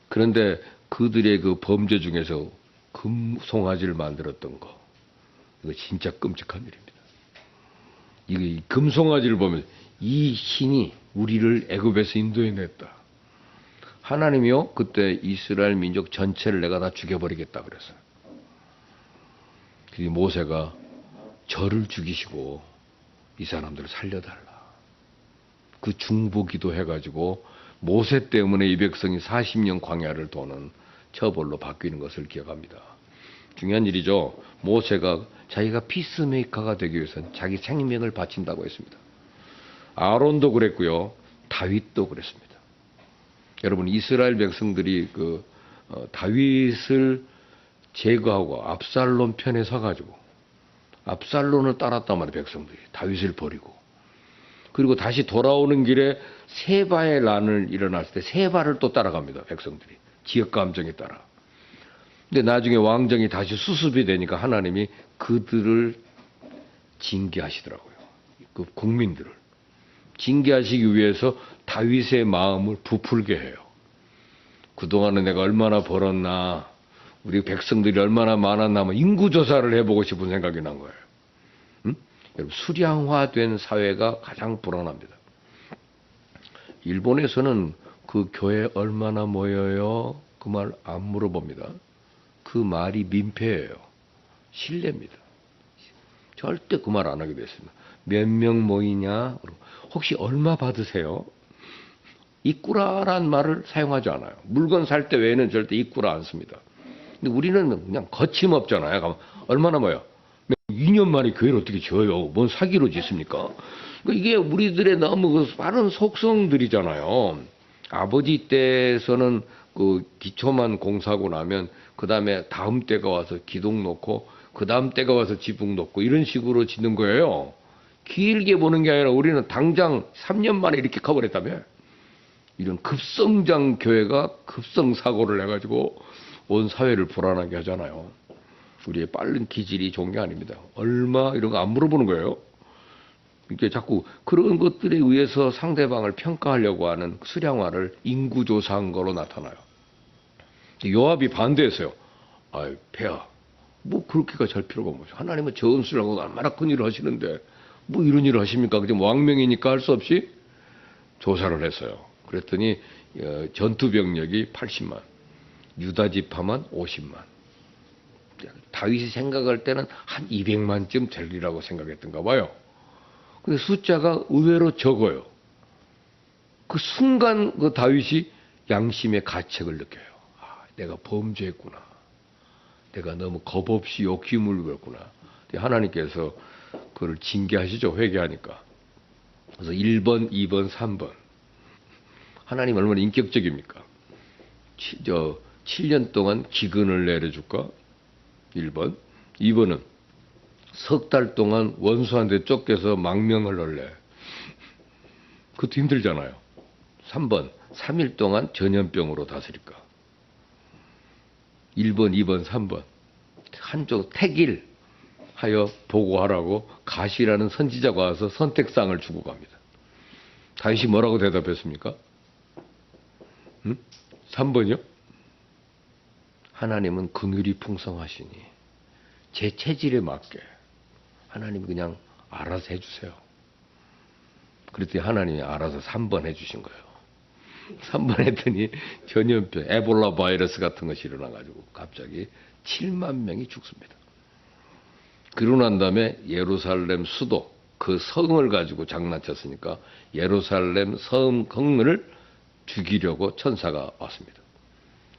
그런데 그들의 그 범죄 중에서 금송아지를 만들었던 거, 이거 진짜 끔찍한 일입니다. 이 금송아지를 보면 이 신이 우리를 애굽에서 인도해냈다. 하나님이요 그때 이스라엘 민족 전체를 내가 다 죽여버리겠다 그랬어요. 그래서 모세가 저를 죽이시고 이 사람들을 살려달라. 그 중보기도 해가지고 모세 때문에 이 백성이 40년 광야를 도는 처벌로 바뀌는 것을 기억합니다. 중요한 일이죠. 모세가 자기가 피스메이커가 되기 위해서는 자기 생명을 바친다고 했습니다. 아론도 그랬고요. 다윗도 그랬습니다. 여러분 이스라엘 백성들이 다윗을 제거하고 압살롬 편에 서가지고 압살롬을 따랐단 말이에요. 백성들이 다윗을 버리고 그리고 다시 돌아오는 길에 세바의 난을 일어났을 때 세바를 또 따라갑니다. 백성들이 지역 감정에 따라. 근데 나중에 왕정이 다시 수습이 되니까 하나님이 그들을 징계하시더라고요. 그 국민들을 징계하시기 위해서 다윗의 마음을 부풀게 해요. 그동안에 내가 얼마나 벌었나, 우리 백성들이 얼마나 많았나 하면 인구조사를 해보고 싶은 생각이 난 거예요. 여러분 수량화된 사회가 가장 불안합니다. 일본에서는 그 교회 얼마나 모여요? 그 말 안 물어봅니다. 그 말이 민폐예요. 실례입니다. 절대 그 말 안 하게 됐습니다. 몇 명 모이냐? 혹시 얼마 받으세요? 이꾸라란 말을 사용하지 않아요. 물건 살 때 외에는 절대 이꾸라 안 씁니다. 근데 우리는 그냥 거침없잖아요. 가면 얼마나 모여? 2년 만에 교회를 어떻게 지어요? 뭔 사기로 짓습니까? 이게 우리들의 너무 그 빠른 속성들이잖아요. 아버지 때에서는 그 기초만 공사하고 나면 그 다음에 다음 때가 와서 기둥 놓고 그 다음 때가 와서 지붕 놓고 이런 식으로 짓는 거예요. 길게 보는 게 아니라 우리는 당장 3년 만에 이렇게 커버렸다며. 이런 급성장 교회가 급성사고를 해가지고 온 사회를 불안하게 하잖아요. 우리의 빠른 기질이 좋은 게 아닙니다. 얼마 이런 거 안 물어보는 거예요. 이렇게 자꾸 그런 것들에 의해서 상대방을 평가하려고 하는 수량화를 인구조사한 거로 나타나요. 요압이 반대했어요. 아이, 폐하. 뭐 그렇게까지 할 필요가 뭐죠. 하나님은 전술하고 얼마나 큰 일을 하시는데 뭐 이런 일을 하십니까? 그냥 왕명이니까 할 수 없이 조사를 했어요. 그랬더니 전투병력이 80만, 유다 지파만 50만. 다윗이 생각할 때는 한 200만쯤 되리라고 생각했던가 봐요. 근데 숫자가 의외로 적어요. 그 순간 그 다윗이 양심의 가책을 느껴요. 아, 내가 범죄했구나. 내가 너무 겁없이 욕심을 부렸구나. 하나님께서 그를 징계하시죠. 회개하니까. 그래서 1번, 2번, 3번. 하나님 얼마나 인격적입니까? 7년 동안 기근을 내려줄까? 1번. 2번은 석 달 동안 원수한테 쫓겨서 망명을 할래. 그것도 힘들잖아요. 3번. 3일 동안 전염병으로 다스릴까? 1번, 2번, 3번. 한쪽 택일 하여 보고하라고 가시라는 선지자가 와서 선택상을 주고 갑니다. 다윗이 뭐라고 대답했습니까? 3번이요? 하나님은 긍휼이 풍성하시니 제 체질에 맞게 하나님이 그냥 알아서 해주세요. 그랬더니 하나님이 알아서 3번 해주신 거예요. 3번 했더니 전염병, 에볼라 바이러스 같은 것이 일어나가지고 갑자기 7만 명이 죽습니다. 그러고 난 다음에 예루살렘 수도, 그 성을 가지고 장난쳤으니까 예루살렘 성을 죽이려고 천사가 왔습니다.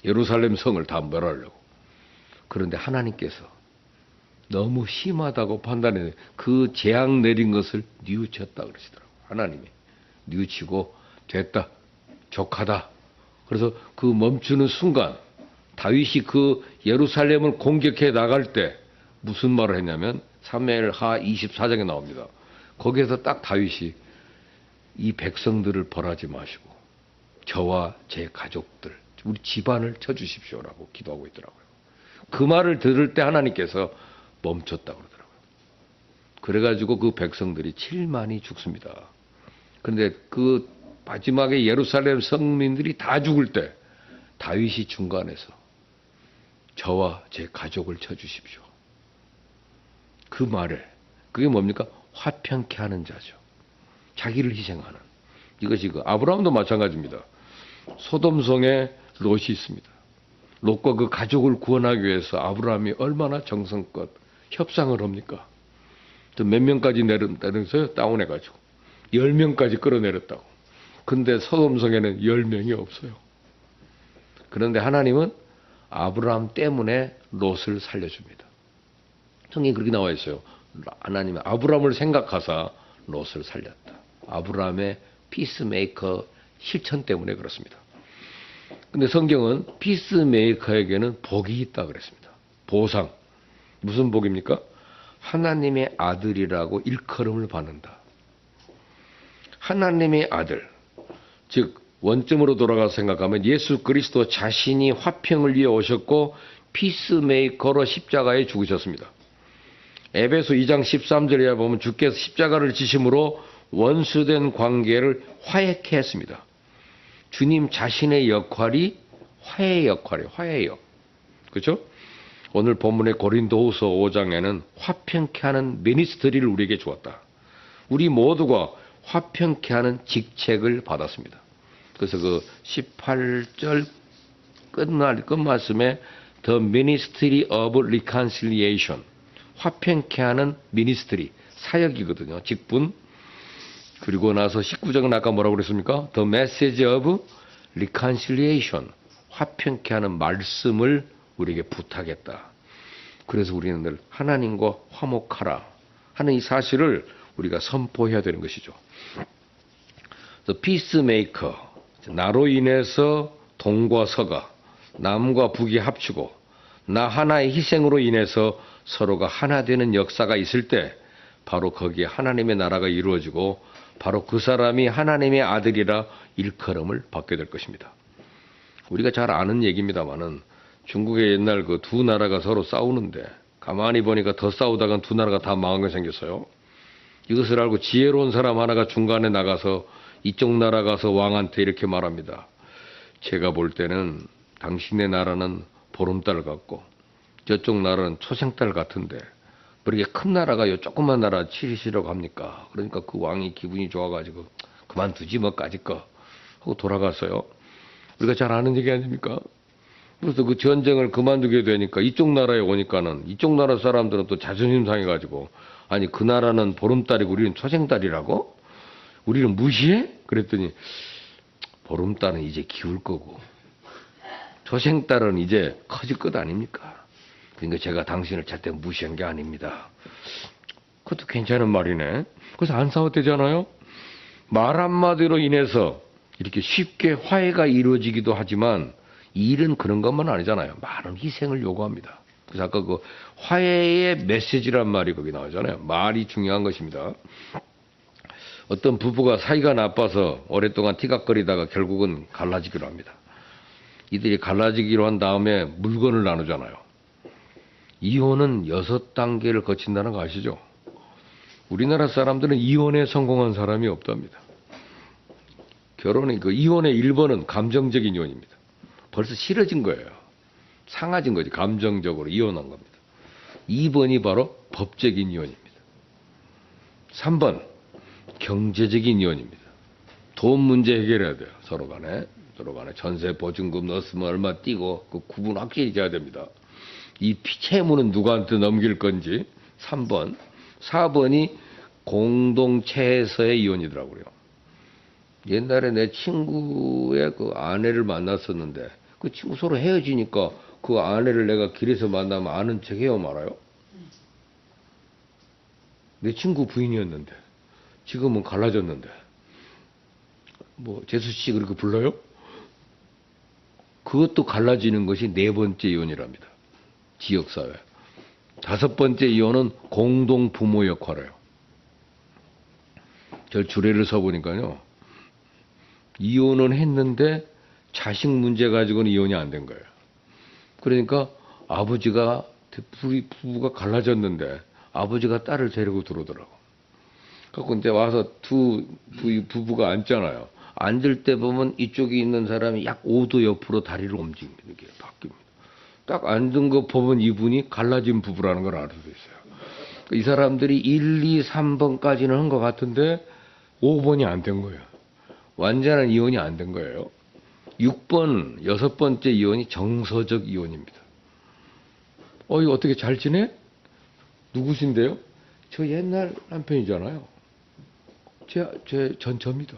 예루살렘 성을 다 멸하려고. 그런데 하나님께서 너무 심하다고 판단해 그 재앙 내린 것을 뉘우쳤다 그러시더라고요. 하나님이 뉘우치고 됐다. 족하다. 그래서 그 멈추는 순간 다윗이 그 예루살렘을 공격해 나갈 때 무슨 말을 했냐면 사무엘하 24장에 나옵니다. 거기에서 딱 다윗이 이 백성들을 벌하지 마시고 저와 제 가족들, 우리 집안을 쳐주십시오라고 기도하고 있더라고요. 그 말을 들을 때 하나님께서 멈췄다고 그러더라고요. 그래가지고 그 백성들이 7만이 죽습니다. 그런데 그 마지막에 예루살렘 성민들이 다 죽을 때 다윗이 중간에서 저와 제 가족을 쳐주십시오. 그 말에 그게 뭡니까? 화평케 하는 자죠. 자기를 희생하는. 이것이 그 아브라함도 마찬가지입니다. 소돔성에 롯이 있습니다. 롯과 그 가족을 구원하기 위해서 아브라함이 얼마나 정성껏 협상을 합니까? 몇 명까지 내렸어요? 다운해가지고 10명까지 끌어내렸다고. 근데 소돔성에는 10명이 없어요. 그런데 하나님은 아브라함 때문에 롯을 살려줍니다. 성경에 그렇게 나와 있어요. 하나님은 아브라함을 생각하사 롯을 살렸다. 아브라함의 피스메이커 실천 때문에 그렇습니다. 근데 성경은 피스메이커에게는 복이 있다 그랬습니다. 보상. 무슨 복입니까? 하나님의 아들이라고 일컬음을 받는다. 하나님의 아들. 즉 원점으로 돌아가서 생각하면 예수 그리스도 자신이 화평을 위해 오셨고 피스메이커로 십자가에 죽으셨습니다. 에베소 2장 13절에 보면 주께서 십자가를 지심으로 원수된 관계를 화해케 했습니다. 주님 자신의 역할이 화해의 역할이에요. 화해역. 그렇죠? 오늘 본문의 고린도후서 5장에는 화평케 하는 미니스트리를 우리에게 주었다. 우리 모두가 화평케 하는 직책을 받았습니다. 그래서 그 18절 끝말씀에 The Ministry of Reconciliation, 화평케 하는 미니스트리, 사역이거든요. 직분. 그리고 나서 19절은 아까 뭐라고 그랬습니까? The Message of Reconciliation, 화평케 하는 말씀을 우리에게 부탁했다. 그래서 우리는 늘 하나님과 화목하라 하는 이 사실을 우리가 선포해야 되는 것이죠. The Peacemaker, 나로 인해서 동과 서가, 남과 북이 합치고 나 하나의 희생으로 인해서 서로가 하나 되는 역사가 있을 때 바로 거기에 하나님의 나라가 이루어지고 바로 그 사람이 하나님의 아들이라 일컬음을 받게 될 것입니다. 우리가 잘 아는 얘기입니다만은 중국의 옛날 그 두 나라가 서로 싸우는데 가만히 보니까 더 싸우다가 두 나라가 다 망한 게 생겼어요. 이것을 알고 지혜로운 사람 하나가 중간에 나가서 이쪽 나라 가서 왕한테 이렇게 말합니다. 제가 볼 때는 당신의 나라는 보름달 같고 저쪽 나라는 초생달 같은데 그렇게 큰 나라가 요 조그만 나라 치시려고 합니까? 그러니까 그 왕이 기분이 좋아가지고 그만두지 뭐 까짓 거 하고 돌아갔어요. 우리가 잘 아는 얘기 아닙니까? 그래서 그 전쟁을 그만두게 되니까 이쪽 나라에 오니까는 이쪽 나라 사람들은 또 자존심 상해가지고 아니 그 나라는 보름달이고 우리는 초생달이라고? 우리는 무시해? 그랬더니 보름달은 이제 기울 거고 초생달은 이제 커질 것 아닙니까? 그러니까 제가 당신을 절대 무시한 게 아닙니다. 그것도 괜찮은 말이네. 그래서 안 싸웠대잖아요. 말 한마디로 인해서 이렇게 쉽게 화해가 이루어지기도 하지만 일은 그런 것만 아니잖아요. 많은 희생을 요구합니다. 그래서 아까 그 화해의 메시지란 말이 거기 나오잖아요. 말이 중요한 것입니다. 어떤 부부가 사이가 나빠서 오랫동안 티격거리다가 결국은 갈라지기로 합니다. 이들이 갈라지기로 한 다음에 물건을 나누잖아요. 이혼은 6단계를 거친다는 거 아시죠? 우리나라 사람들은 이혼에 성공한 사람이 없답니다. 결혼이 그 이혼의 1번은 감정적인 이혼입니다. 벌써 싫어진 거예요. 상해진 거지. 감정적으로 이혼한 겁니다. 2번이 바로 법적인 이혼입니다. 3번 경제적인 이혼입니다. 돈 문제 해결해야 돼요. 서로 간에 전세 보증금 넣었으면 얼마 띄고 그 구분 확실히 해야 됩니다. 이 채무는 누구한테 넘길 건지 3번. 4번이 공동체에서의 이혼이더라고요. 옛날에 내 친구의 그 아내를 만났었는데 그 친구 서로 헤어지니까 그 아내를 내가 길에서 만나면 아는 척 해요 말아요? 내 친구 부인이었는데 지금은 갈라졌는데 뭐 재수 씨 그렇게 불러요? 그것도 갈라지는 것이 4번째 이혼이랍니다. 지역사회. 5번째 이혼은 공동 부모 역할이에요. 저 주례를 써보니까요. 이혼은 했는데 자식 문제 가지고는 이혼이 안 된 거예요. 그러니까 아버지가 부부가 갈라졌는데 아버지가 딸을 데리고 들어오더라고. 그래서 이제 와서 두 부부가 앉잖아요. 앉을 때 보면 이쪽에 있는 사람이 약 5도 옆으로 다리를 움직입니다. 이렇게 바뀝니다. 딱 앉은 거 보면 이분이 갈라진 부부라는 걸 알 수 있어요. 이 사람들이 1, 2, 3번까지는 한 것 같은데 5번이 안 된 거예요. 완전한 이혼이 안 된 거예요. 6번, 6번째 이혼이 정서적 이혼입니다. 이거 어떻게 잘 지내? 누구신데요? 저 옛날 남편이잖아요. 제 전처입니다.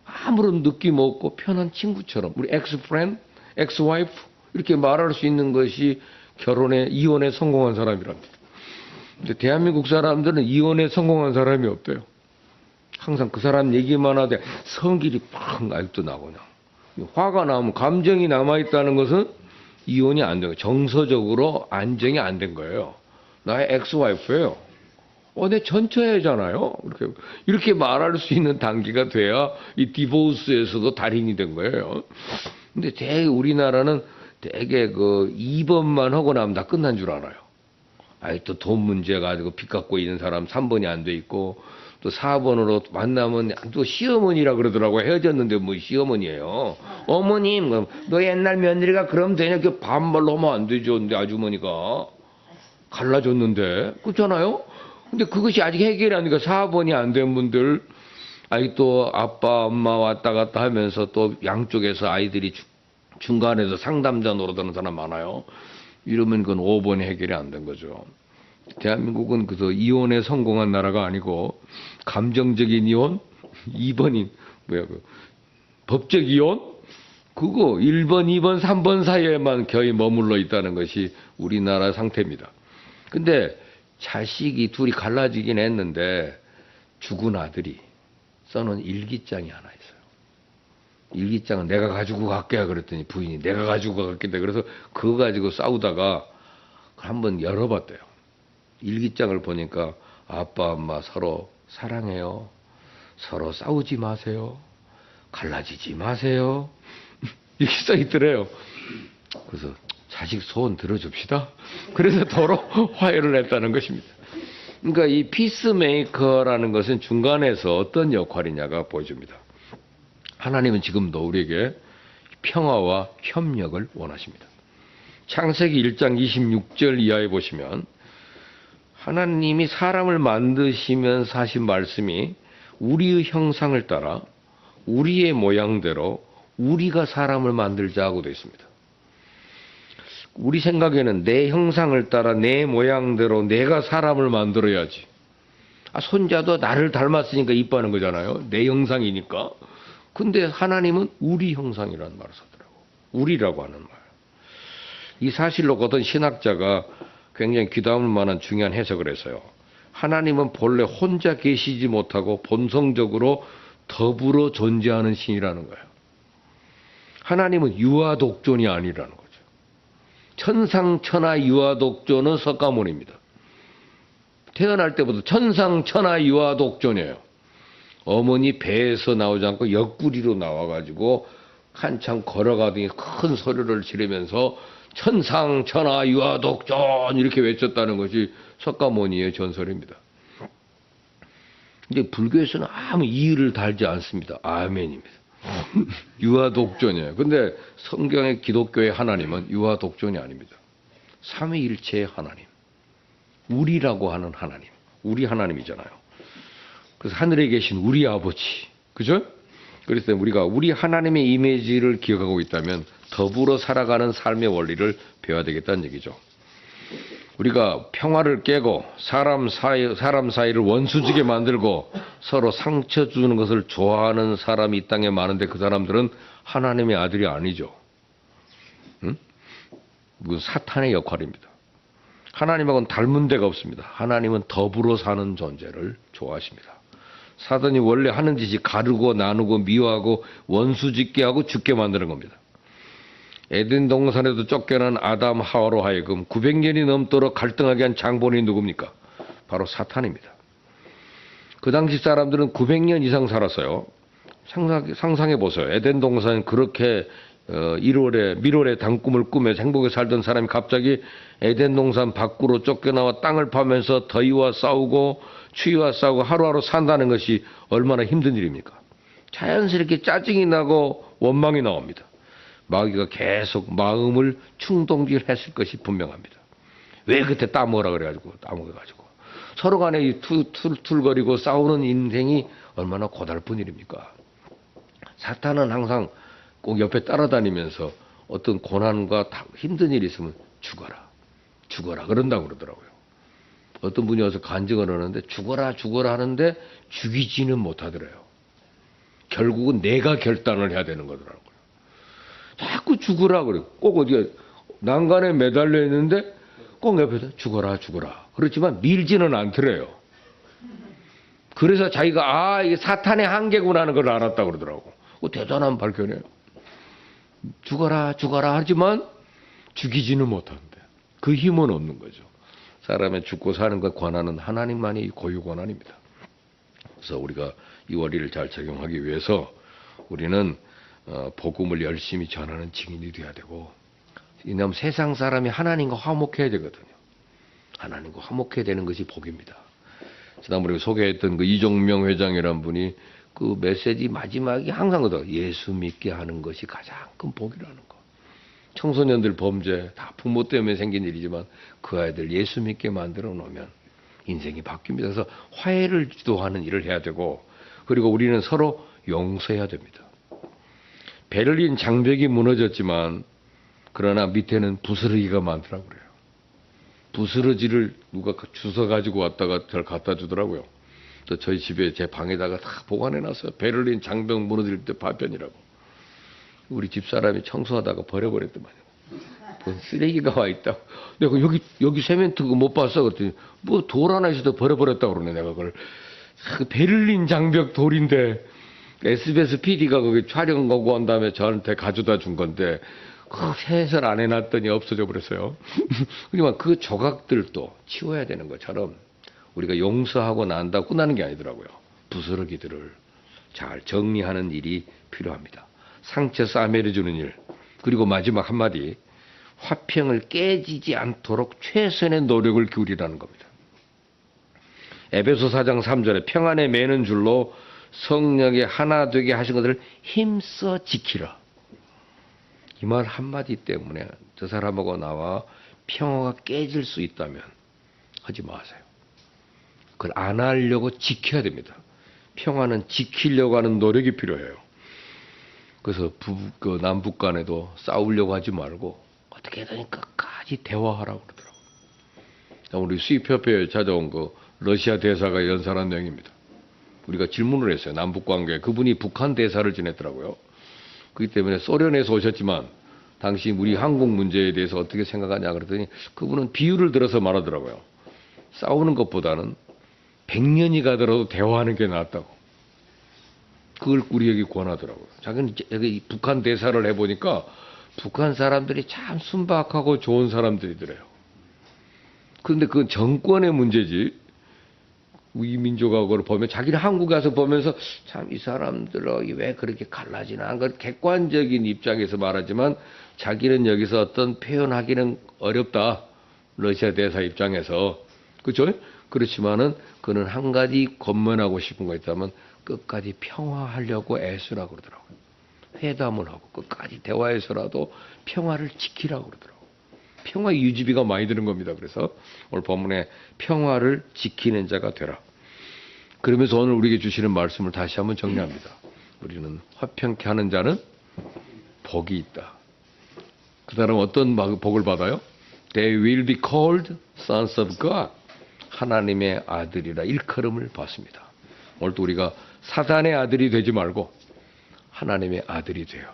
아무런 느낌 없고 편한 친구처럼 우리 엑스프렌드, 엑스와이프 이렇게 말할 수 있는 것이 이혼에 성공한 사람이랍니다. 근데 대한민국 사람들은 이혼에 성공한 사람이 없대요. 항상 그 사람 얘기만 하되 성질이 팍 아직도 나고요. 화가 나면 감정이 남아있다는 것은 이혼이 안 된 거예요. 정서적으로 안정이 안 된 거예요. 나의 엑스와이프예요. 내 전처애잖아요. 이렇게 말할 수 있는 단계가 돼야 이 디보스에서도 달인이 된 거예요. 근데 되게 우리나라는 되게 그 2번만 하고 나면 다 끝난 줄 알아요. 또 돈 문제 가지고 빚 갖고 있는 사람 3번이 안 돼 있고 또 4번으로 만나면 또 시어머니라 그러더라고. 헤어졌는데 뭐 시어머니예요. 어머님, 너 옛날 며느리가 그럼 되냐? 그 반말로 하면 안 되죠. 근데 아주머니가 갈라졌는데 그렇잖아요. 근데 그것이 아직 해결이 안 되니까 4번이 안 된 분들 아이 또 아빠 엄마 왔다 갔다 하면서 또 양쪽에서 아이들이 중간에서 상담자 노릇하는 사람 많아요. 이러면 그건 5번이 해결이 안 된 거죠. 대한민국은 그저 이혼에 성공한 나라가 아니고 감정적인 이혼, 2번이 법적 이혼, 그거 1번, 2번, 3번 사이에만 거의 머물러 있다는 것이 우리나라 상태입니다. 근데 자식이 둘이 갈라지긴 했는데 죽은 아들이 써놓은 일기장이 하나 있어요. 일기장은 내가 가지고 갈게 그랬더니 부인이 내가 가지고 갈겠다. 그래서 그거 가지고 싸우다가 한번 열어봤대요. 일기장을 보니까 아빠 엄마 서로 사랑해요. 서로 싸우지 마세요. 갈라지지 마세요. 이렇게 써있더래요. 그래서 자식 소원 들어줍시다. 그래서 도로 화해를 했다는 것입니다. 그러니까 이 피스메이커라는 것은 중간에서 어떤 역할이냐가 보여줍니다. 하나님은 지금도 우리에게 평화와 협력을 원하십니다. 창세기 1장 26절 이하에 보시면 하나님이 사람을 만드시면서 하신 말씀이 우리의 형상을 따라 우리의 모양대로 우리가 사람을 만들자 하고 되어 있습니다. 우리 생각에는 내 형상을 따라 내 모양대로 내가 사람을 만들어야지. 손자도 나를 닮았으니까 이뻐하는 거잖아요. 내 형상이니까. 근데 하나님은 우리 형상이라는 말을 쓰더라고. 우리라고 하는 말. 이 사실로 어떤 신학자가 굉장히 귀담을 만한 중요한 해석을 했어요. 하나님은 본래 혼자 계시지 못하고 본성적으로 더불어 존재하는 신이라는 거예요. 하나님은 유아독존이 아니라는 거죠. 천상천하 유아독존은 석가모니입니다. 태어날 때부터 천상천하 유아독존이에요. 어머니 배에서 나오지 않고 옆구리로 나와가지고 한참 걸어가더니 큰 소리를 지르면서 천상천하 유아독존 이렇게 외쳤다는 것이 석가모니의 전설입니다. 근데 불교에서는 아무 이의를 달지 않습니다. 아멘입니다. 유아독존이에요. 근데 성경의 기독교의 하나님은 유아독존이 아닙니다. 삼위일체의 하나님. 우리라고 하는 하나님. 우리 하나님이잖아요. 그래서 하늘에 계신 우리 아버지. 그죠? 그래서 우리가 우리 하나님의 이미지를 기억하고 있다면 더불어 살아가는 삶의 원리를 배워야 되겠다는 얘기죠. 우리가 평화를 깨고 사람 사이를 원수지게 만들고 서로 상처 주는 것을 좋아하는 사람이 이 땅에 많은데 그 사람들은 하나님의 아들이 아니죠. 응? 이건 사탄의 역할입니다. 하나님하고는 닮은 데가 없습니다. 하나님은 더불어 사는 존재를 좋아하십니다. 사단이 원래 하는 짓이 가르고 나누고 미워하고 원수짓게 하고 죽게 만드는 겁니다. 에덴 동산에도 쫓겨난 아담 하와로 하여금 900년이 넘도록 갈등하게 한 장본인이 누굽니까? 바로 사탄입니다. 그 당시 사람들은 900년 이상 살았어요. 상상해 보세요. 에덴 동산 그렇게 밀월에 단꿈을 꾸며 행복에 살던 사람이 갑자기 에덴 동산 밖으로 쫓겨나와 땅을 파면서 더위와 싸우고 추위와 싸우고 하루하루 산다는 것이 얼마나 힘든 일입니까? 자연스럽게 짜증이 나고 원망이 나옵니다. 마귀가 계속 마음을 충동질했을 것이 분명합니다. 왜 그때 따먹으라 그래가지고 따먹어가지고 서로 간에 툴툴거리고 싸우는 인생이 얼마나 고달픈 일입니까? 사탄은 항상 꼭 옆에 따라다니면서 어떤 고난과 힘든 일이 있으면 죽어라 그런다고 그러더라고요. 어떤 분이 와서 간증을 하는데 죽어라 하는데 죽이지는 못하더래요. 결국은 내가 결단을 해야 되는 거더라고요. 자꾸 죽으라 그래요. 꼭 어디가 난간에 매달려 있는데 꼭 옆에서 죽어라. 그렇지만 밀지는 않더래요. 그래서 자기가 이게 사탄의 한계구나 하는 걸 알았다고 그러더라고. 대단한 발견이에요. 죽어라 하지만 죽이지는 못한대. 그 힘은 없는 거죠. 사람의 죽고 사는 것 권한은 하나님만이 고유 권한입니다. 그래서 우리가 이 원리를 잘 적용하기 위해서 우리는 복음을 열심히 전하는 증인이 돼야 되고, 왜냐하면 세상 사람이 하나님과 화목해야 되거든요. 하나님과 화목해야 되는 것이 복입니다. 지난번에 소개했던 그 이종명 회장이란 분이 그 메시지 마지막에 항상 그러더라고요. 예수 믿게 하는 것이 가장 큰 복이라는 거. 청소년들 범죄 다 부모 때문에 생긴 일이지만 그 아이들 예수 믿게 만들어 놓으면 인생이 바뀝니다. 그래서 화해를 주도하는 일을 해야 되고, 그리고 우리는 서로 용서해야 됩니다. 베를린 장벽이 무너졌지만 그러나 밑에는 부스러기가 많더라고요. 부스러지를 누가 주워 가지고 왔다가 저를 갖다 주더라고요. 또 저희 집에 제 방에다가 다 보관해 놨어요. 베를린 장벽 무너질 때 파편이라고. 우리 집사람이 청소하다가 버려버렸더만요. 그 쓰레기가 와 있다고. 내가 여기 세멘트 못 봤어? 그랬더니 뭐 돌 하나 있어도 버려버렸다고 그러네. 내가 그걸. 그 베를린 장벽 돌인데 SBS PD가 거기 촬영 가고 한 다음에 저한테 가져다 준 건데 해설 안 해놨더니 없어져 버렸어요. 그러니까 그 조각들도 치워야 되는 것처럼 우리가 용서하고 난다 끝나는 게 아니더라고요. 부스러기들을 잘 정리하는 일이 필요합니다. 상처 싸매려주는 일. 그리고 마지막 한마디, 화평을 깨지지 않도록 최선의 노력을 기울이라는 겁니다. 에베소 4장 3절에 평안에 매는 줄로 성령의 하나 되게 하신 것들을 힘써 지키라. 이 말 한마디 때문에 저 사람하고 나와 평화가 깨질 수 있다면 하지 마세요. 그걸 안 하려고 지켜야 됩니다. 평화는 지키려고 하는 노력이 필요해요. 그래서 그 남북 간에도 싸우려고 하지 말고 어떻게든 끝까지 대화하라고 그러더라고요. 우리 수입협회에 찾아온 그 러시아 대사가 연설한 내용입니다. 우리가 질문을 했어요. 남북 관계. 그분이 북한 대사를 지냈더라고요. 그렇기 때문에 소련에서 오셨지만 당시 우리 한국 문제에 대해서 어떻게 생각하냐 그랬더니 그분은 비유를 들어서 말하더라고요. 싸우는 것보다는 100년이 가더라도 대화하는 게 낫다고. 그걸 우리에게 권하더라고요. 자기는 여기 북한 대사를 해보니까 북한 사람들이 참 순박하고 좋은 사람들이더래요. 그런데 그건 정권의 문제지. 우리 민족하고 보면 자기는 한국에 와서 보면서 참 이 사람들이 왜 그렇게 갈라지나 하는 걸 객관적인 입장에서 말하지만 자기는 여기서 어떤 표현하기는 어렵다. 러시아 대사 입장에서. 그렇죠? 그렇지만은 그는 한 가지 권면하고 싶은 거 있다면 끝까지 평화하려고 애쓰라고 그러더라고요. 회담을 하고 끝까지 대화해서라도 평화를 지키라고 그러더라고요. 평화 유지비가 많이 드는 겁니다. 그래서 오늘 본문에 평화를 지키는 자가 되라. 그러면서 오늘 우리에게 주시는 말씀을 다시 한번 정리합니다. 우리는 화평케 하는 자는 복이 있다. 그 사람은 어떤 복을 받아요? They will be called sons of God. 하나님의 아들이라 일컬음을 받습니다. 오늘도 우리가 사단의 아들이 되지 말고 하나님의 아들이 돼요.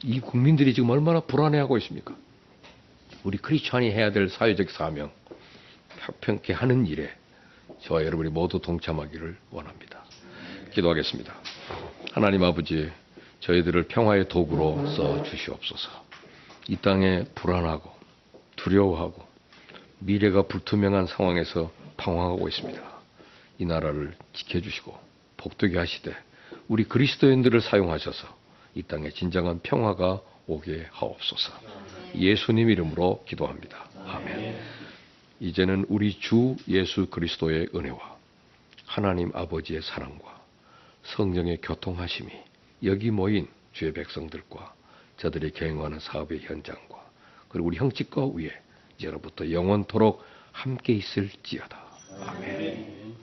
이 국민들이 지금 얼마나 불안해하고 있습니까? 우리 크리스찬이 해야 될 사회적 사명, 화평케 하는 일에 저와 여러분이 모두 동참하기를 원합니다. 기도하겠습니다. 하나님 아버지, 저희들을 평화의 도구로 써 주시옵소서. 이 땅에 불안하고 두려워하고 미래가 불투명한 상황에서 방황하고 있습니다. 이 나라를 지켜주시고 복되게 하시되 우리 그리스도인들을 사용하셔서 이 땅에 진정한 평화가 오게 하옵소서. 예수님 이름으로 기도합니다. 아멘. 이제는 우리 주 예수 그리스도의 은혜와 하나님 아버지의 사랑과 성령의 교통하심이 여기 모인 주의 백성들과 저들이 경영하는 사업의 현장과 그리고 우리 형제과 위에 이제로부터 영원토록 함께 있을지어다. 아멘.